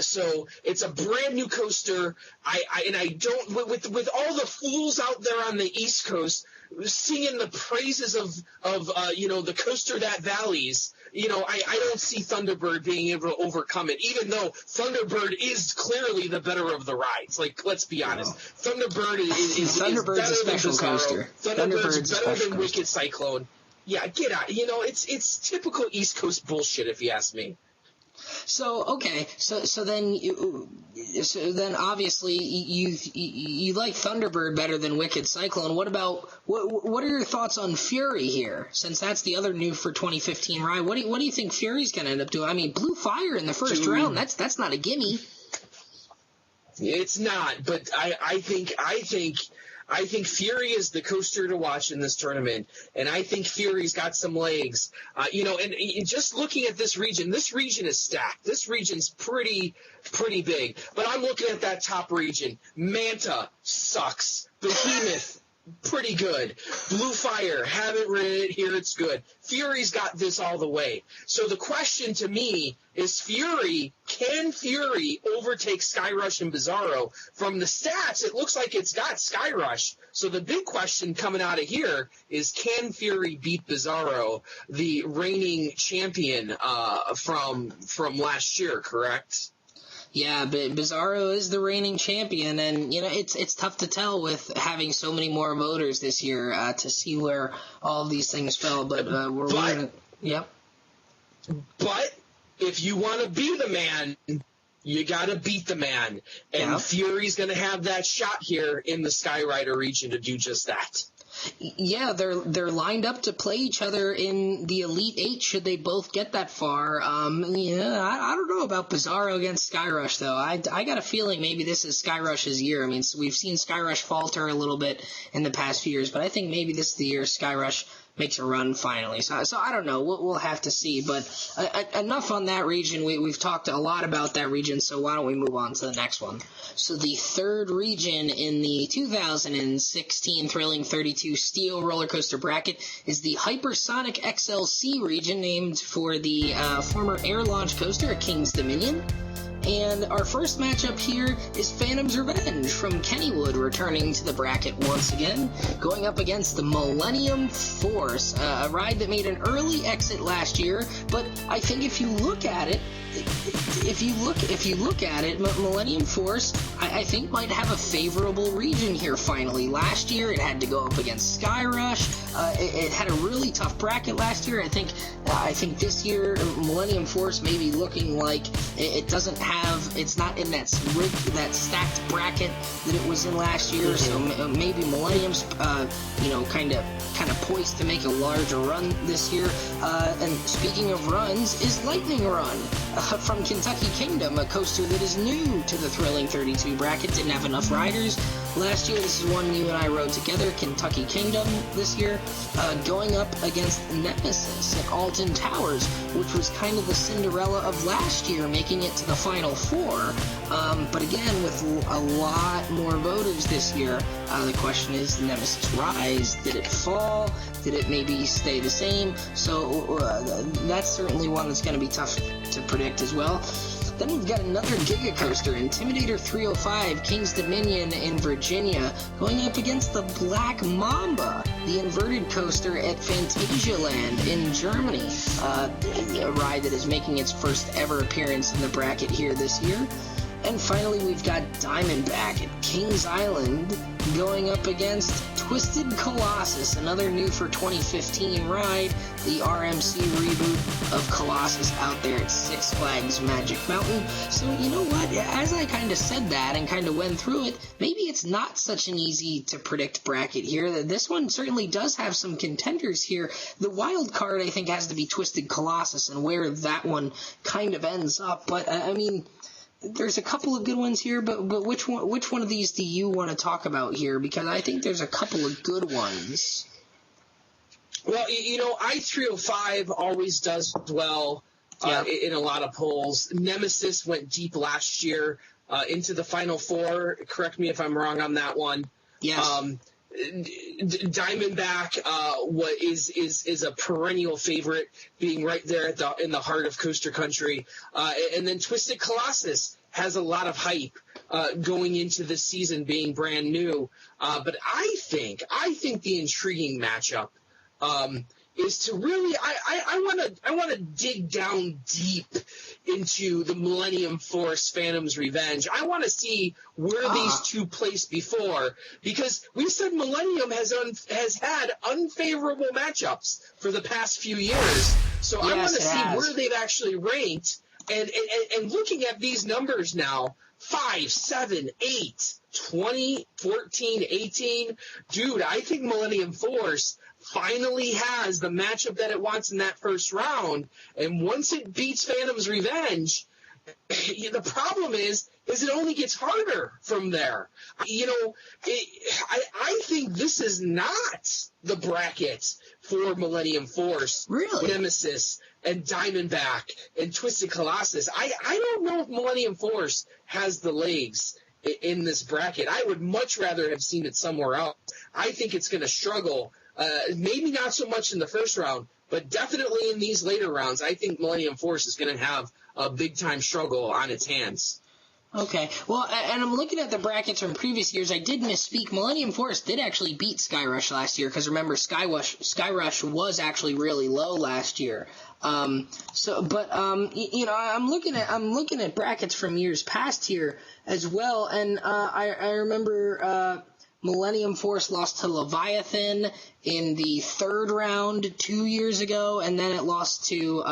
Speaker 4: So it's a brand new coaster. I don't with all the fools out there on the East Coast singing the praises of the coaster that valleys. I don't see Thunderbird being able to overcome it, even though Thunderbird is clearly the better of the rides. Like, let's be honest. Thunderbird is
Speaker 3: Thunderbird's a special coaster.
Speaker 4: Thunderbird's better than Wicked Cyclone. Yeah, get out. It's typical East Coast bullshit, if you ask me.
Speaker 3: So okay, so then obviously you like Thunderbird better than Wicked Cyclone. What about what are your thoughts on Fury here? Since that's the other new for 2015 ride, what do you think Fury's going to end up doing? I mean, Blue Fire in the first round, that's not a gimme.
Speaker 4: It's not, but I think Fury is the coaster to watch in this tournament, and I think Fury's got some legs. And just looking at this region is stacked. This region's pretty big. But I'm looking at that top region. Manta sucks. Behemoth, pretty good. Blue Fire, haven't ridden it here, it's good. Fury's got this all the way. So the question to me is can Fury overtake Skyrush and Bizarro? From the stats, it looks like it's got Skyrush. So the big question coming out of here is, can Fury beat Bizarro, the reigning champion from last year, correct?
Speaker 3: Yeah, but Bizarro is the reigning champion, and it's tough to tell with having so many more voters this year to see where all of these things fell. But yep.
Speaker 4: But if you want to be the man, you got to beat the man, and Fury's going to have that shot here in the Skyrider region to do just that.
Speaker 3: Yeah, they're lined up to play each other in the Elite Eight should they both get that far. I don't know about Bizarro against Skyrush, though. I got a feeling maybe this is Skyrush's year. I mean, we've seen Skyrush falter a little bit in the past few years, but I think maybe this is the year Skyrush makes a run finally. So I don't know. We'll have to see. But enough on that region. We've talked a lot about that region, so why don't we move on to the next one? So the third region in the 2016 Thrilling 32 Steel roller coaster bracket is the Hypersonic XLC region, named for the former air launch coaster at King's Dominion. And our first matchup here is Phantom's Revenge from Kennywood, returning to the bracket once again, going up against the Millennium Force, a ride that made an early exit last year. But I think if you look at it, Millennium Force, I think might have a favorable region here finally. Last year, it had to go up against Skyrush. It had a really tough bracket last year. I think this year, Millennium Force may be looking like it doesn't have. It's not in that stacked bracket that it was in last year. So maybe Millennium's, kind of poised to make a larger run this year. And speaking of runs, is Lightning Run from Kentucky Kingdom, a coaster that is new to the Thrilling 32 bracket. Didn't have enough riders last year. This is one you and I rode together, Kentucky Kingdom this year, going up against Nemesis at Alton Towers, which was kind of the Cinderella of last year, making it to the Final Four. But again, with a lot more voters this year, the question is, Nemesis rise? Did it fall? Did it maybe stay the same? So that's certainly one that's going to be tough to predict as well. Then we've got another Giga Coaster, Intimidator 305, King's Dominion in Virginia, going up against the Black Mamba, the inverted coaster at Phantasialand in Germany, a ride that is making its first ever appearance in the bracket here this year. And finally, we've got Diamondback at Kings Island, going up against Twisted Colossus, another new for 2015 ride, the RMC reboot of Colossus out there at Six Flags Magic Mountain. So you know what, as I kind of said that and kind of went through it, maybe it's not such an easy to predict bracket here. This one certainly does have some contenders here. The wild card, I think, has to be Twisted Colossus and where that one kind of ends up. But I mean, there's a couple of good ones here, but which one of these do you want to talk about here? Because I think there's a couple of good ones.
Speaker 4: Well, I-305 always does well in a lot of polls. Nemesis went deep last year into the Final Four. Correct me if I'm wrong on that one.
Speaker 3: Yes.
Speaker 4: Diamondback is a perennial favorite, being right there in the heart of coaster country. And then Twisted Colossus has a lot of hype going into this season, being brand new. But I think the intriguing matchup is to really I want to dig down deep into the Millennium Force Phantom's Revenge. I want to see where these two placed before, because we said Millennium has had unfavorable matchups for the past few years. So I want to see where they've actually ranked, and looking at these numbers now, 5, 7, 8, 20, 14, 18. Dude, I think Millennium Force finally has the matchup that it wants in that first round. And once it beats Phantom's Revenge, the problem is it only gets harder from there. I think this is not the bracket for Millennium Force,
Speaker 3: really?
Speaker 4: Nemesis, and Diamondback, and Twisted Colossus. I don't know if Millennium Force has the legs in this bracket. I would much rather have seen it somewhere else. I think it's going to struggle, maybe not so much in the first round, but definitely in these later rounds. I think Millennium Force is going to have a big-time struggle on its hands.
Speaker 3: Okay, well, and I'm looking at the brackets from previous years. I did misspeak. Millennium Force did actually beat Skyrush last year, because remember, Skyrush was actually really low last year. I'm looking at brackets from years past here as well, and I remember Millennium Force lost to Leviathan in the third round 2 years ago, and then it lost to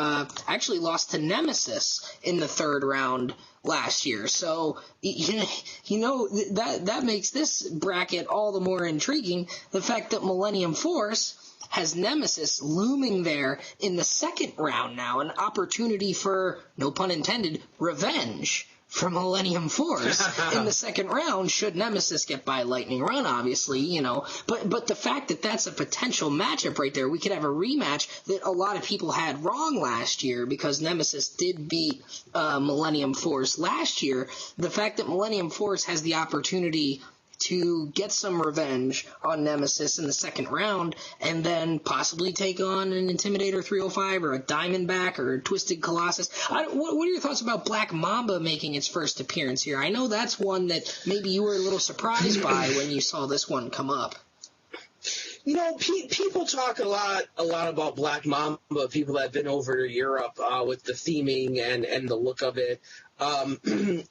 Speaker 3: Nemesis in the third round last year. So, that makes this bracket all the more intriguing. The fact that Millennium Force has Nemesis looming there in the second round now, an opportunity for, no pun intended, revenge. from Millennium Force in the second round should Nemesis get by Lightning Run, obviously, you know. But the fact that that's a potential matchup right there, we could have a rematch that a lot of people had wrong last year because Nemesis did beat Millennium Force last year. The fact that Millennium Force has the opportunity to get some revenge on Nemesis in the second round and then possibly take on an Intimidator 305 or a Diamondback or a Twisted Colossus. What are your thoughts about Black Mamba making its first appearance here? I know that's one that maybe you were a little surprised by when you saw this one come up.
Speaker 4: You know, people talk a lot about Black Mamba, people that have been over to Europe with the theming and the look of it.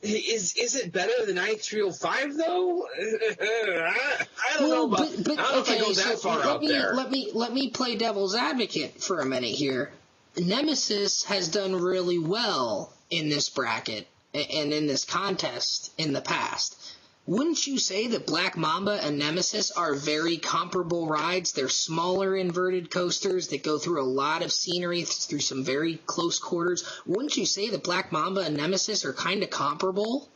Speaker 4: Is it better than I-305 though? I don't know about. I don't know if I go that far out there.
Speaker 3: Let me play devil's advocate for a minute here. Nemesis has done really well in this bracket and in this contest in the past. Wouldn't you say that Black Mamba and Nemesis are very comparable rides? They're smaller inverted coasters that go through a lot of scenery, through some very close quarters. Wouldn't you say that Black Mamba and Nemesis are kind of comparable?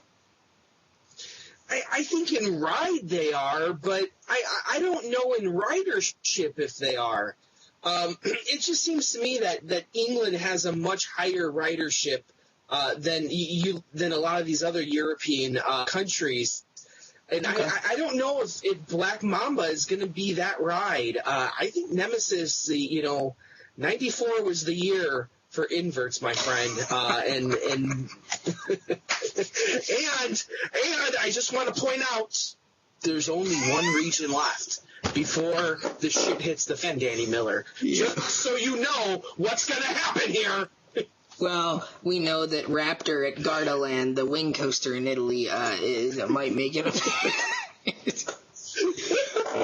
Speaker 4: I think in ride they are, but I don't know in ridership if they are. It just seems to me that England has a much higher ridership than a lot of these other European countries. And okay. I don't know if Black Mamba is going to be that ride. I think Nemesis, 94 was the year for inverts, my friend. And I just want to point out there's only one region left before the shit hits the fan, Danny Miller. Yeah. Just so you know what's going to happen here.
Speaker 3: Well, we know that Raptor at Gardaland, the wing coaster in Italy, might make it.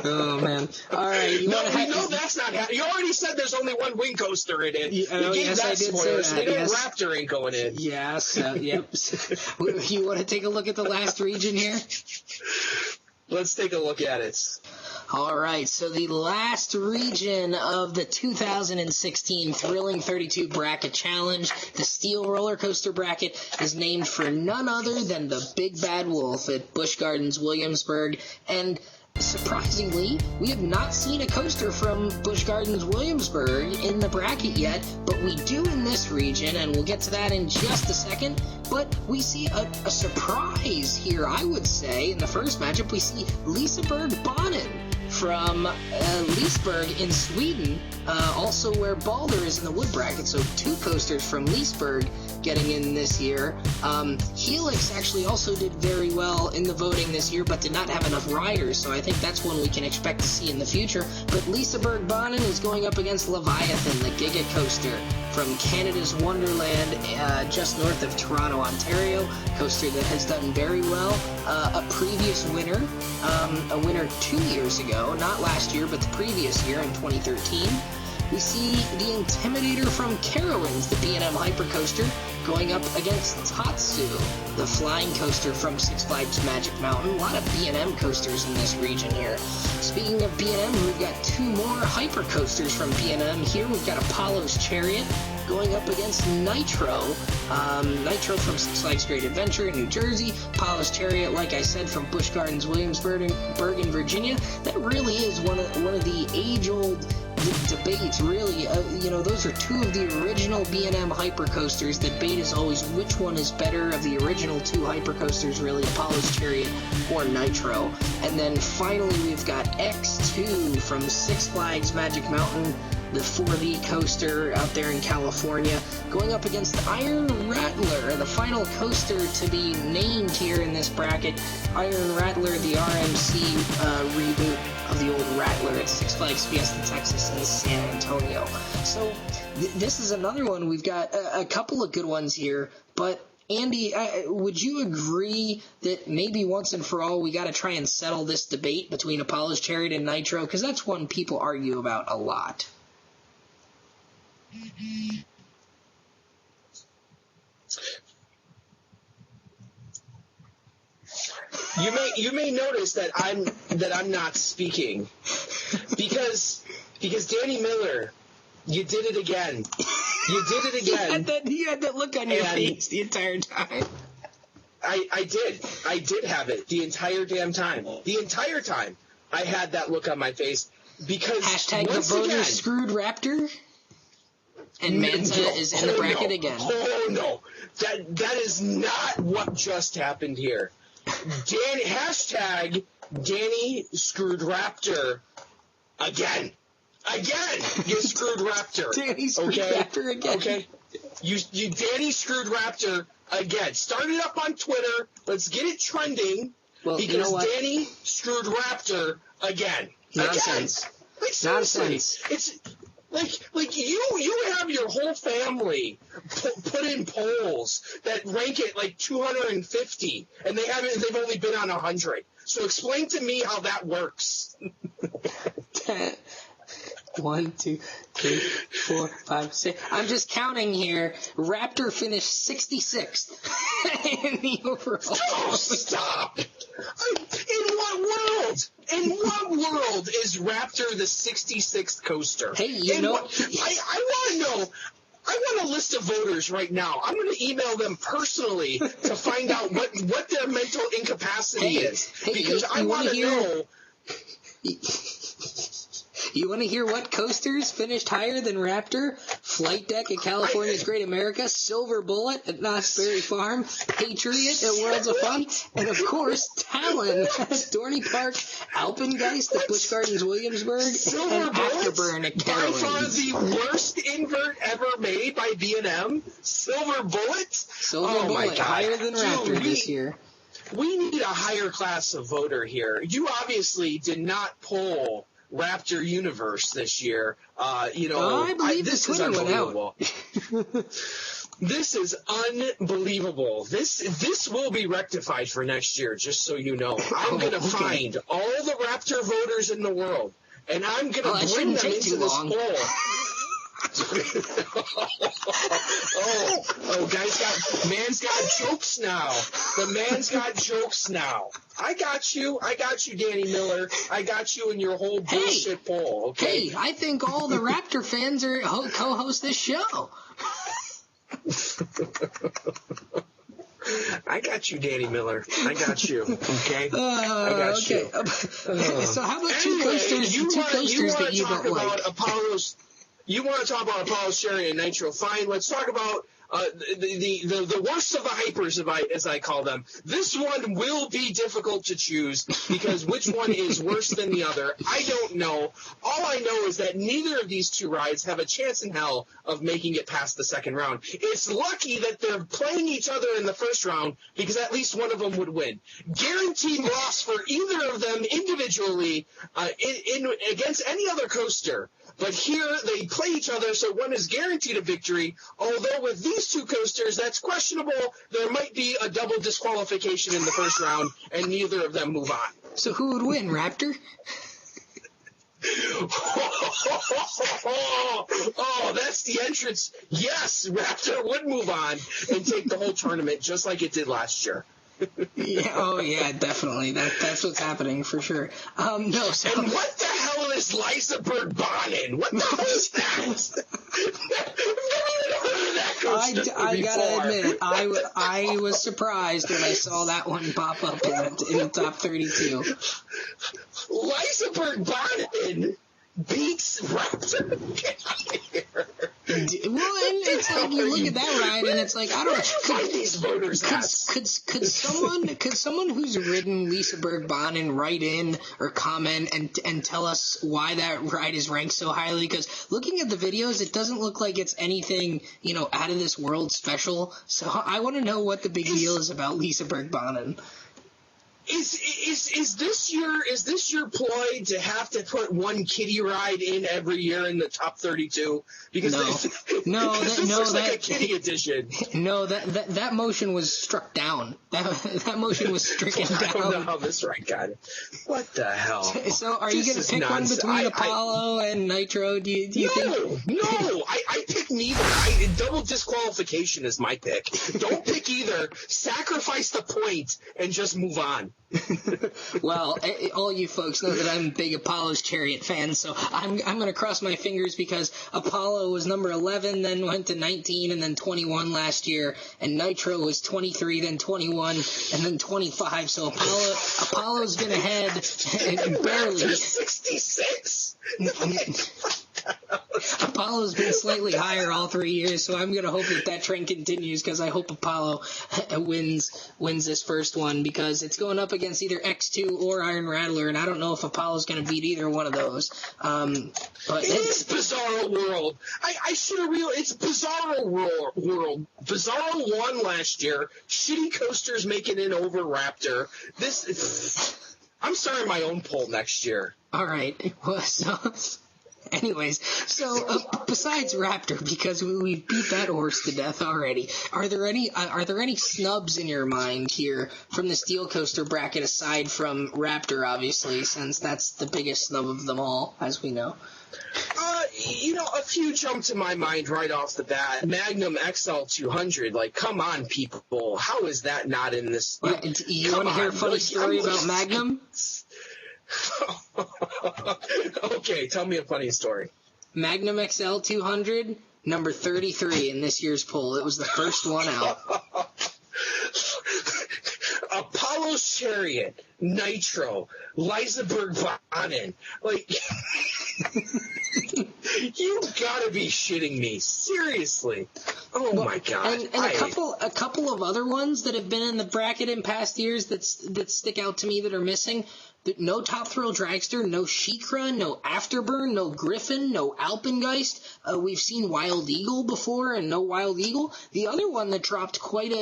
Speaker 3: Oh, man. All right.
Speaker 4: We know that's not happening. You already said there's only one wing coaster in it.
Speaker 3: Yes, I did say that.
Speaker 4: So they know Raptor ain't going in.
Speaker 3: Yes. Yep. You want to take a look at the last region here?
Speaker 4: Let's take a look at it.
Speaker 3: All right, so the last region of the 2016 Thrilling 32 Bracket Challenge, the Steel Roller Coaster Bracket, is named for none other than the Big Bad Wolf at Busch Gardens Williamsburg. And surprisingly, we have not seen a coaster from Busch Gardens Williamsburg in the bracket yet, but we do in this region, and we'll get to that in just a second. But we see a surprise here, I would say. In the first matchup, we see Liseberg Banan from Liseberg in Sweden, also where Balder is in the wood bracket. So two coasters from Liseberg getting in this year. Helix actually also did very well in the voting this year, but did not have enough riders, so I think that's one we can expect to see in the future. But Liseberg Banan is going up against Leviathan, the Giga coaster from Canada's Wonderland, just north of Toronto, Ontario. Coaster that has done very well. A previous winner, a winner 2 years ago, not last year, but the previous year in 2013. We see the Intimidator from Carowinds, the B&M Hypercoaster, going up against Tatsu, the flying coaster from Six Flags Magic Mountain. A lot of B&M coasters in this region here. Speaking of B&M, we've got two more hypercoasters from B&M here. We've got Apollo's Chariot going up against Nitro. Nitro from Six Flags Great Adventure in New Jersey. Apollo's Chariot, like I said, from Busch Gardens Williamsburg in Virginia. That really is one of the age-old debates, really. Those are two of the original B&M hypercoasters. The debate is always which one is better of the original two hypercoasters, really, Apollo's Chariot or Nitro. And then finally we've got X2 from Six Flags Magic Mountain, the 4D coaster out there in California, going up against Iron Rattler, the final coaster to be named here in this bracket. Iron Rattler, the RMC reboot of the old Rattler at Six Flags Fiesta Texas in San Antonio. So this is another one. We've got a couple of good ones here, but Andy, would you agree that maybe once and for all we got to try and settle this debate between Apollo's Chariot and Nitro? Because that's one people argue about a lot.
Speaker 4: You may notice that I'm not speaking because Danny Miller, you did it again. You did it again.
Speaker 3: You had that look on your face the entire time.
Speaker 4: I did have it the entire damn time. The entire time I had that look on my face because
Speaker 3: hashtag the voters screwed Raptor. And Manta is in the bracket again.
Speaker 4: Oh no, that is not what just happened here. Hashtag Danny screwed Raptor again. Again, you screwed Raptor.
Speaker 3: Danny screwed Raptor again.
Speaker 4: Okay, you Danny screwed Raptor again. Start it up on Twitter. Let's get it trending.
Speaker 3: Well,
Speaker 4: because
Speaker 3: you know what?
Speaker 4: Danny screwed Raptor again.
Speaker 3: Nonsense.
Speaker 4: Again. Like, seriously,
Speaker 3: Nonsense.
Speaker 4: It's like you have your whole family put in polls that rank it like 250, and they've only been on 100. So explain to me how that works.
Speaker 3: 1, 2, 3, 4, 5, 6. I'm just counting here. Raptor finished 66th in the overall.
Speaker 4: Oh, stop! In what world is Raptor the 66th coaster?
Speaker 3: Hey, you know,
Speaker 4: I want to know. I want a list of voters right now. I'm going to email them personally to find out what their mental incapacity is, because I want to know.
Speaker 3: You want to hear what coasters finished higher than Raptor? Flight Deck at California's Great America, Silver Bullet at Knott's Berry Farm, Patriot at Worlds of Fun, and of course Talon at Dorney Park, Alpengeist at Busch Gardens Williamsburg,
Speaker 4: Silver
Speaker 3: and Afterburn at
Speaker 4: By far
Speaker 3: Carowinds.
Speaker 4: the worst invert ever made by B&M. Silver Bullet?
Speaker 3: Silver
Speaker 4: my
Speaker 3: Bullet
Speaker 4: God.
Speaker 3: higher than Raptor
Speaker 4: Dude,
Speaker 3: this year.
Speaker 4: We need a higher class of voter here. You obviously did not poll Raptor Universe this year.
Speaker 3: I believe
Speaker 4: this
Speaker 3: the
Speaker 4: is
Speaker 3: Twitter went
Speaker 4: unbelievable. This is unbelievable. This will be rectified for next year, just so you know. I'm going to find all the Raptor voters in the world, and I'm going to bring them into this poll. Man's got jokes now. The man's got jokes now. I got you, Danny Miller. I got you in your whole bullshit poll. Okay.
Speaker 3: Hey, I think all the Raptor fans are co-host this show.
Speaker 4: I got you, Danny Miller. I got you. Okay. I got you.
Speaker 3: So how about two coasters that you don't like?
Speaker 4: You want to talk about Apollo's Cherry and Nitro? Fine. Let's talk about the worst of the hypers, as I call them. This one will be difficult to choose because which one is worse than the other, I don't know. All I know is that neither of these two rides have a chance in hell of making it past the second round. It's lucky that they're playing each other in the first round because at least one of them would win. Guaranteed loss for either of them individually against any other coaster. But here they play each other, so one is guaranteed a victory. Although with these two coasters, that's questionable. There might be a double disqualification in the first round, and neither of them move on.
Speaker 3: So who would win, Raptor?
Speaker 4: Oh, that's the entrance. Yes, Raptor would move on and take the whole tournament just like it did last year.
Speaker 3: Yeah, definitely. That's what's happening for sure. No, so
Speaker 4: and what the hell is Lysaberg Bonin? What the hell is that?
Speaker 3: I gotta admit, I was surprised when I saw that one pop up in the top 32.
Speaker 4: Lysaberg Bonin beats Raptor. Get out of here.
Speaker 3: Well, and it's like you look at that ride, and it's like I don't know. Could someone who's ridden Lysaberg Bonin write in or comment and tell us why that ride is ranked so highly? Because looking at the videos, it doesn't look like it's anything out of this world special. So I want to know what the big deal is about Lysaberg Bonin.
Speaker 4: Is this your ploy to have to put one kiddie ride in every year in the top 32? Because this looks like a kiddie edition.
Speaker 3: No, that motion was struck down. That motion was stricken down.
Speaker 4: I don't know how this ride got it. What the hell?
Speaker 3: So are you going to pick nonsense. One between Apollo and Nitro? Do you think?
Speaker 4: No, I pick neither. Double disqualification is my pick. Don't pick either. Sacrifice the point and just move on.
Speaker 3: Well, all you folks know that I'm a big Apollo's Chariot fan, so I'm going to cross my fingers because Apollo was number 11, then went to 19, and then 21 last year, and Nitro was 23, then 21, and then 25. So Apollo's going to head barely
Speaker 4: 66.
Speaker 3: Apollo's been slightly higher all 3 years, so I'm going to hope that trend continues because I hope Apollo wins this first one because it's going up against either X2 or Iron Rattler, and I don't know if Apollo's going to beat either one of those. But
Speaker 4: it's Bizarro World. I should have realized it's Bizarro World. Bizarro won last year. Shitty coasters making it over Raptor. I'm starting my own poll next year.
Speaker 3: All right. Well, anyways, besides Raptor, because we beat that horse to death already, are there any snubs in your mind here from the steel coaster bracket aside from Raptor, obviously, since that's the biggest snub of them all, as we know?
Speaker 4: A few jump to my mind right off the bat. Magnum XL 200, like, come on, people, how is that not in this?
Speaker 3: You want to hear a funny story about Magnum?
Speaker 4: Okay, tell me a funny story.
Speaker 3: Magnum XL 200, number 33 in this year's poll. It was the first one out.
Speaker 4: Apollo's Chariot, Nitro, Liseberg Bonin. Like, you gotta be shitting me. Seriously. Oh, my God.
Speaker 3: And a couple of other ones that have been in the bracket in past years that stick out to me that are missing. No Top Thrill Dragster, no Shikra, no Afterburn, no Griffin, no Alpengeist. We've seen Wild Eagle before, and no Wild Eagle. The other one that dropped quite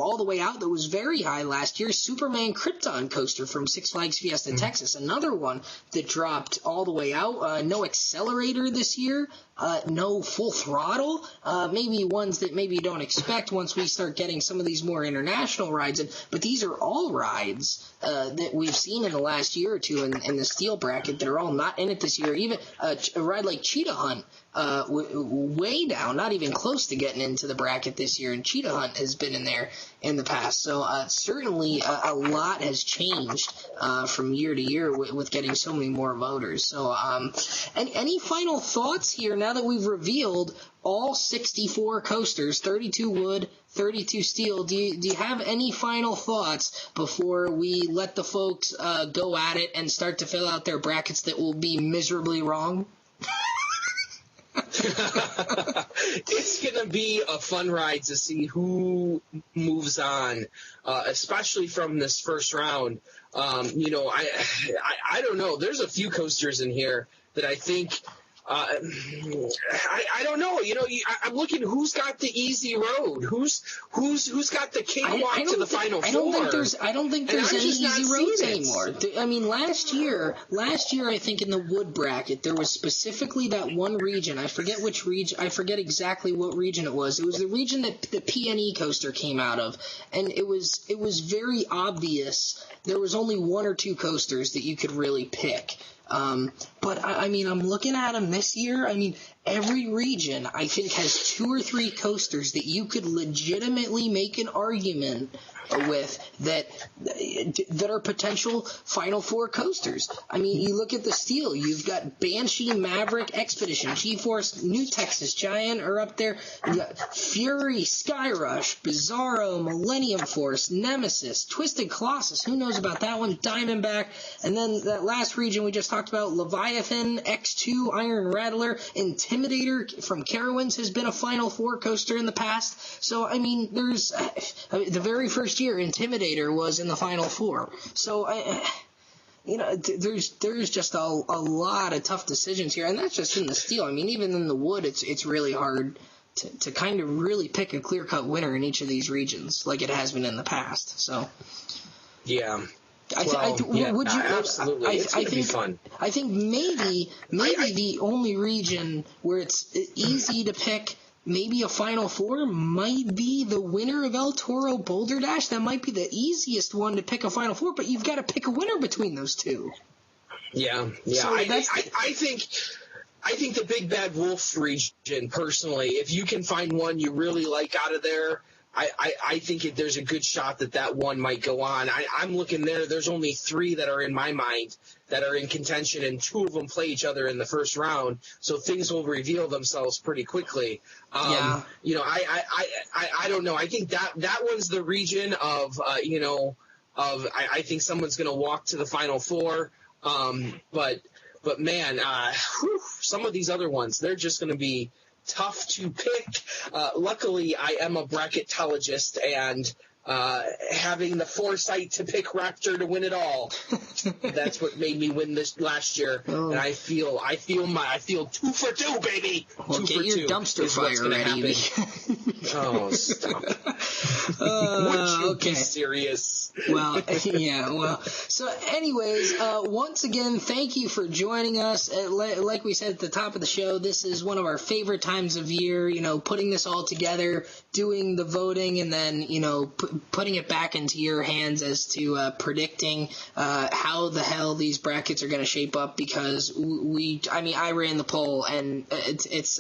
Speaker 3: all the way out that was very high last year, Superman Krypton coaster from Six Flags Fiesta Texas. Another one that dropped all the way out. No Accelerator this year. No Full Throttle. Maybe ones that maybe you don't expect once we start getting some of these more international rides in. But these are all rides that we've seen in the last year or two in the steel bracket that are all not in it this year. Even a ride like Cheetah Hunt, way down, not even close to getting into the bracket this year, and Cheetah Hunt has been in there in the past. So certainly a lot has changed from year to year with getting so many more voters. So any final thoughts here now that we've revealed all 64 coasters, 32 wood, 32 steel? Do you have any final thoughts before we let the folks go at it and start to fill out their brackets that will be miserably wrong?
Speaker 4: It's going to be a fun ride to see who moves on, especially from this first round. I don't know. There's a few coasters in here that I think I don't know. I'm looking who's got the easy road, who's got the cakewalk to the final four.
Speaker 3: I don't think there's any easy roads anymore. I mean, last year, I think in the wood bracket there was specifically that one region. I forget which region. I forget exactly what region it was. It was the region that the PNE coaster came out of, and it was very obvious. There was only one or two coasters that you could really pick. But I mean, I'm looking at them this year. I mean, every region I think has two or three coasters that you could legitimately make an argument with that are potential Final Four coasters. I mean, you look at the steel. You've got Banshee, Maverick, Expedition, G-Force, New Texas Giant are up there. You got Fury, Skyrush, Bizarro, Millennium Force, Nemesis, Twisted Colossus. Who knows about that one? Diamondback. And then that last region we just talked about, Leviathan, X2, Iron Rattler, Intimidator from Carowinds has been a Final Four coaster in the past. So, I mean, there's the very first year Intimidator was in the Final Four. So there's just a lot of tough decisions here, and that's just in the steel. I mean, even in the wood, it's really hard to kind of really pick a clear-cut winner in each of these regions like it has been in the past. So
Speaker 4: yeah.
Speaker 3: Absolutely.
Speaker 4: It's going to be fun.
Speaker 3: I think maybe the only region where it's easy to pick maybe a Final Four might be the winner of El Toro Boulder Dash. That might be the easiest one to pick a Final Four, but you've got to pick a winner between those two.
Speaker 4: Yeah. So I think the Big Bad Wolf region, personally, if you can find one you really like out of there, I think there's a good shot that one might go on. I'm looking there. There's only 3 that are in my mind that are in contention, and 2 of them play each other in the first round. So things will reveal themselves pretty quickly. I don't know. I think that one's the region of, I think someone's going to walk to the Final Four. But man, some of these other ones, they're just going to be tough to pick. Luckily, I am a bracketologist, and having the foresight to pick Raptor to win it all, that's what made me win this last year. And I feel 2 for 2, baby.
Speaker 3: Well,
Speaker 4: 2
Speaker 3: get
Speaker 4: for
Speaker 3: your
Speaker 4: 2
Speaker 3: dumpster
Speaker 4: is what's
Speaker 3: fire
Speaker 4: gonna
Speaker 3: ready.
Speaker 4: Oh, stop. Would you be serious?
Speaker 3: Well, yeah, well, so anyways, once again, thank you for joining us. Like we said at the top of the show, this is one of our favorite times of year, putting this all together, doing the voting, and then, putting it back into your hands as to predicting how the hell these brackets are going to shape up, because I ran the poll, and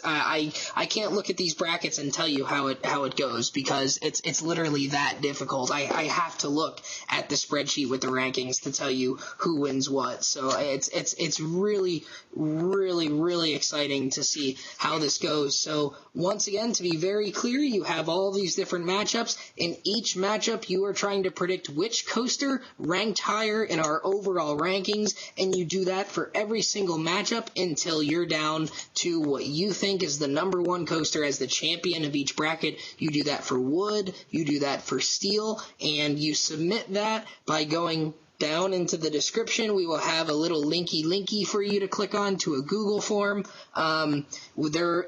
Speaker 3: I can't look at these brackets and tell you how it goes, because it's literally that difficult. I have to look at the spreadsheet with the rankings to tell you who wins what. So it's really, really, really exciting to see how this goes. So once again, to be very clear, you have all these different matchups. In each matchup, you are trying to predict which coaster ranked higher in our overall rankings, and you do that for every single matchup until you're down to what you think is the number 1 coaster as the champion of each bracket. You do that for wood, you do that for steel, and you submit that by going down into the description. We will have a little linky for you to click on to a Google form.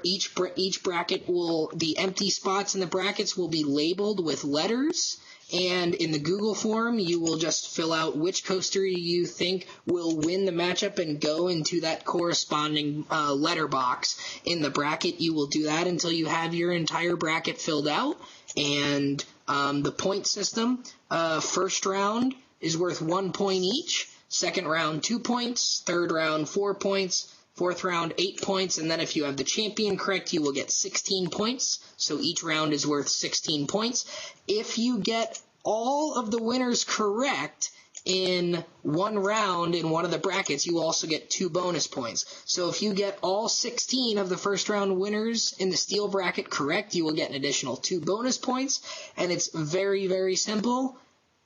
Speaker 3: Each bracket the empty spots in the brackets will be labeled with letters. And in the Google form, you will just fill out which coaster you think will win the matchup and go into that corresponding letter box in the bracket. You will do that until you have your entire bracket filled out. And the point system, first round is worth 1 point each, second round 2 points, third round 4 points, fourth round 8 points, and then if you have the champion correct, you will get 16 points. So each round is worth 16 points. If you get all of the winners correct in one round in one of the brackets, you also get 2 bonus points. So if you get all 16 of the first round winners in the steel bracket correct, you will get an additional 2 bonus points. And it's very, very simple.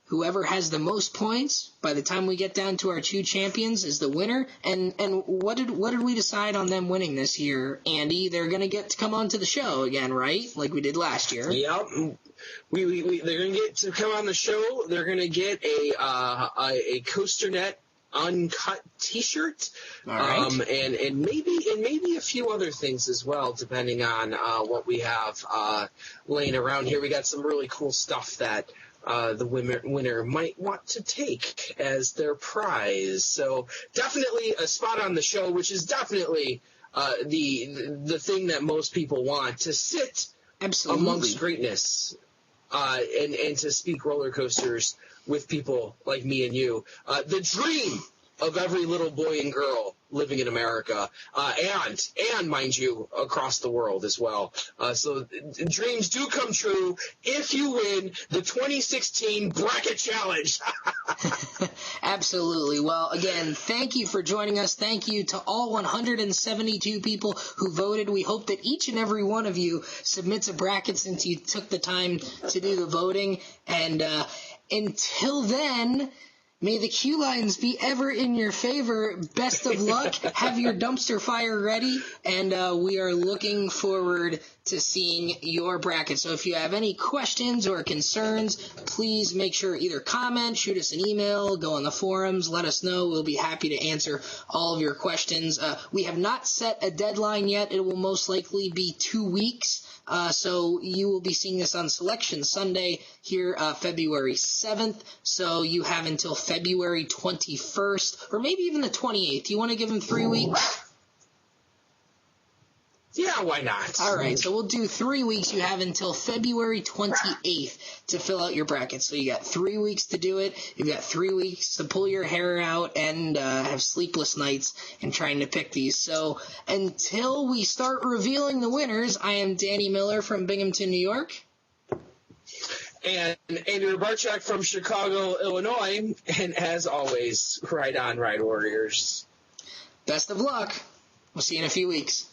Speaker 3: Whoever has the most points by the time we get down to our 2 champions is the winner. And what did we decide on them winning this year, Andy? They're going to get to come on to the show again, right? Like we did last year.
Speaker 4: Yep. They're going to get to come on the show. They're going to get a COASTER-net Uncut T-shirt,
Speaker 3: all right.
Speaker 4: and maybe a few other things as well, depending on what we have laying around here. We got some really cool stuff that the winner might want to take as their prize. So definitely a spot on the show, which is definitely the thing that most people want, to sit amongst greatness and to speak roller coasters with people like me and you. The dream of every little boy and girl living in America, and mind you, across the world as well. So dreams do come true if you win the 2016 Bracket Challenge.
Speaker 3: Absolutely. Well, again, thank you for joining us. Thank you to all 172 people who voted. We hope that each and every one of you submits a bracket since you took the time to do the voting. And until then, may the queue lines be ever in your favor. Best of luck. Have your dumpster fire ready. And we are looking forward to seeing your bracket. So if you have any questions or concerns, please make sure either comment, shoot us an email, go on the forums, let us know. We'll be happy to answer all of your questions. We have not set a deadline yet. It will most likely be 2 weeks. So you will be seeing this on Selection Sunday here, February 7th. So you have until February 21st, or maybe even the 28th. You want to give them 3 weeks?
Speaker 4: Yeah, why not?
Speaker 3: All right, so we'll do 3 weeks. You have until February 28th to fill out your bracket. So you got 3 weeks to do it. You've got 3 weeks to pull your hair out and have sleepless nights in trying to pick these. So until we start revealing the winners, I am Danny Miller from Binghamton, New York.
Speaker 4: And Andrew Barchak from Chicago, Illinois. And as always, ride on, Ride Warriors.
Speaker 3: Best of luck. We'll see you in a few weeks.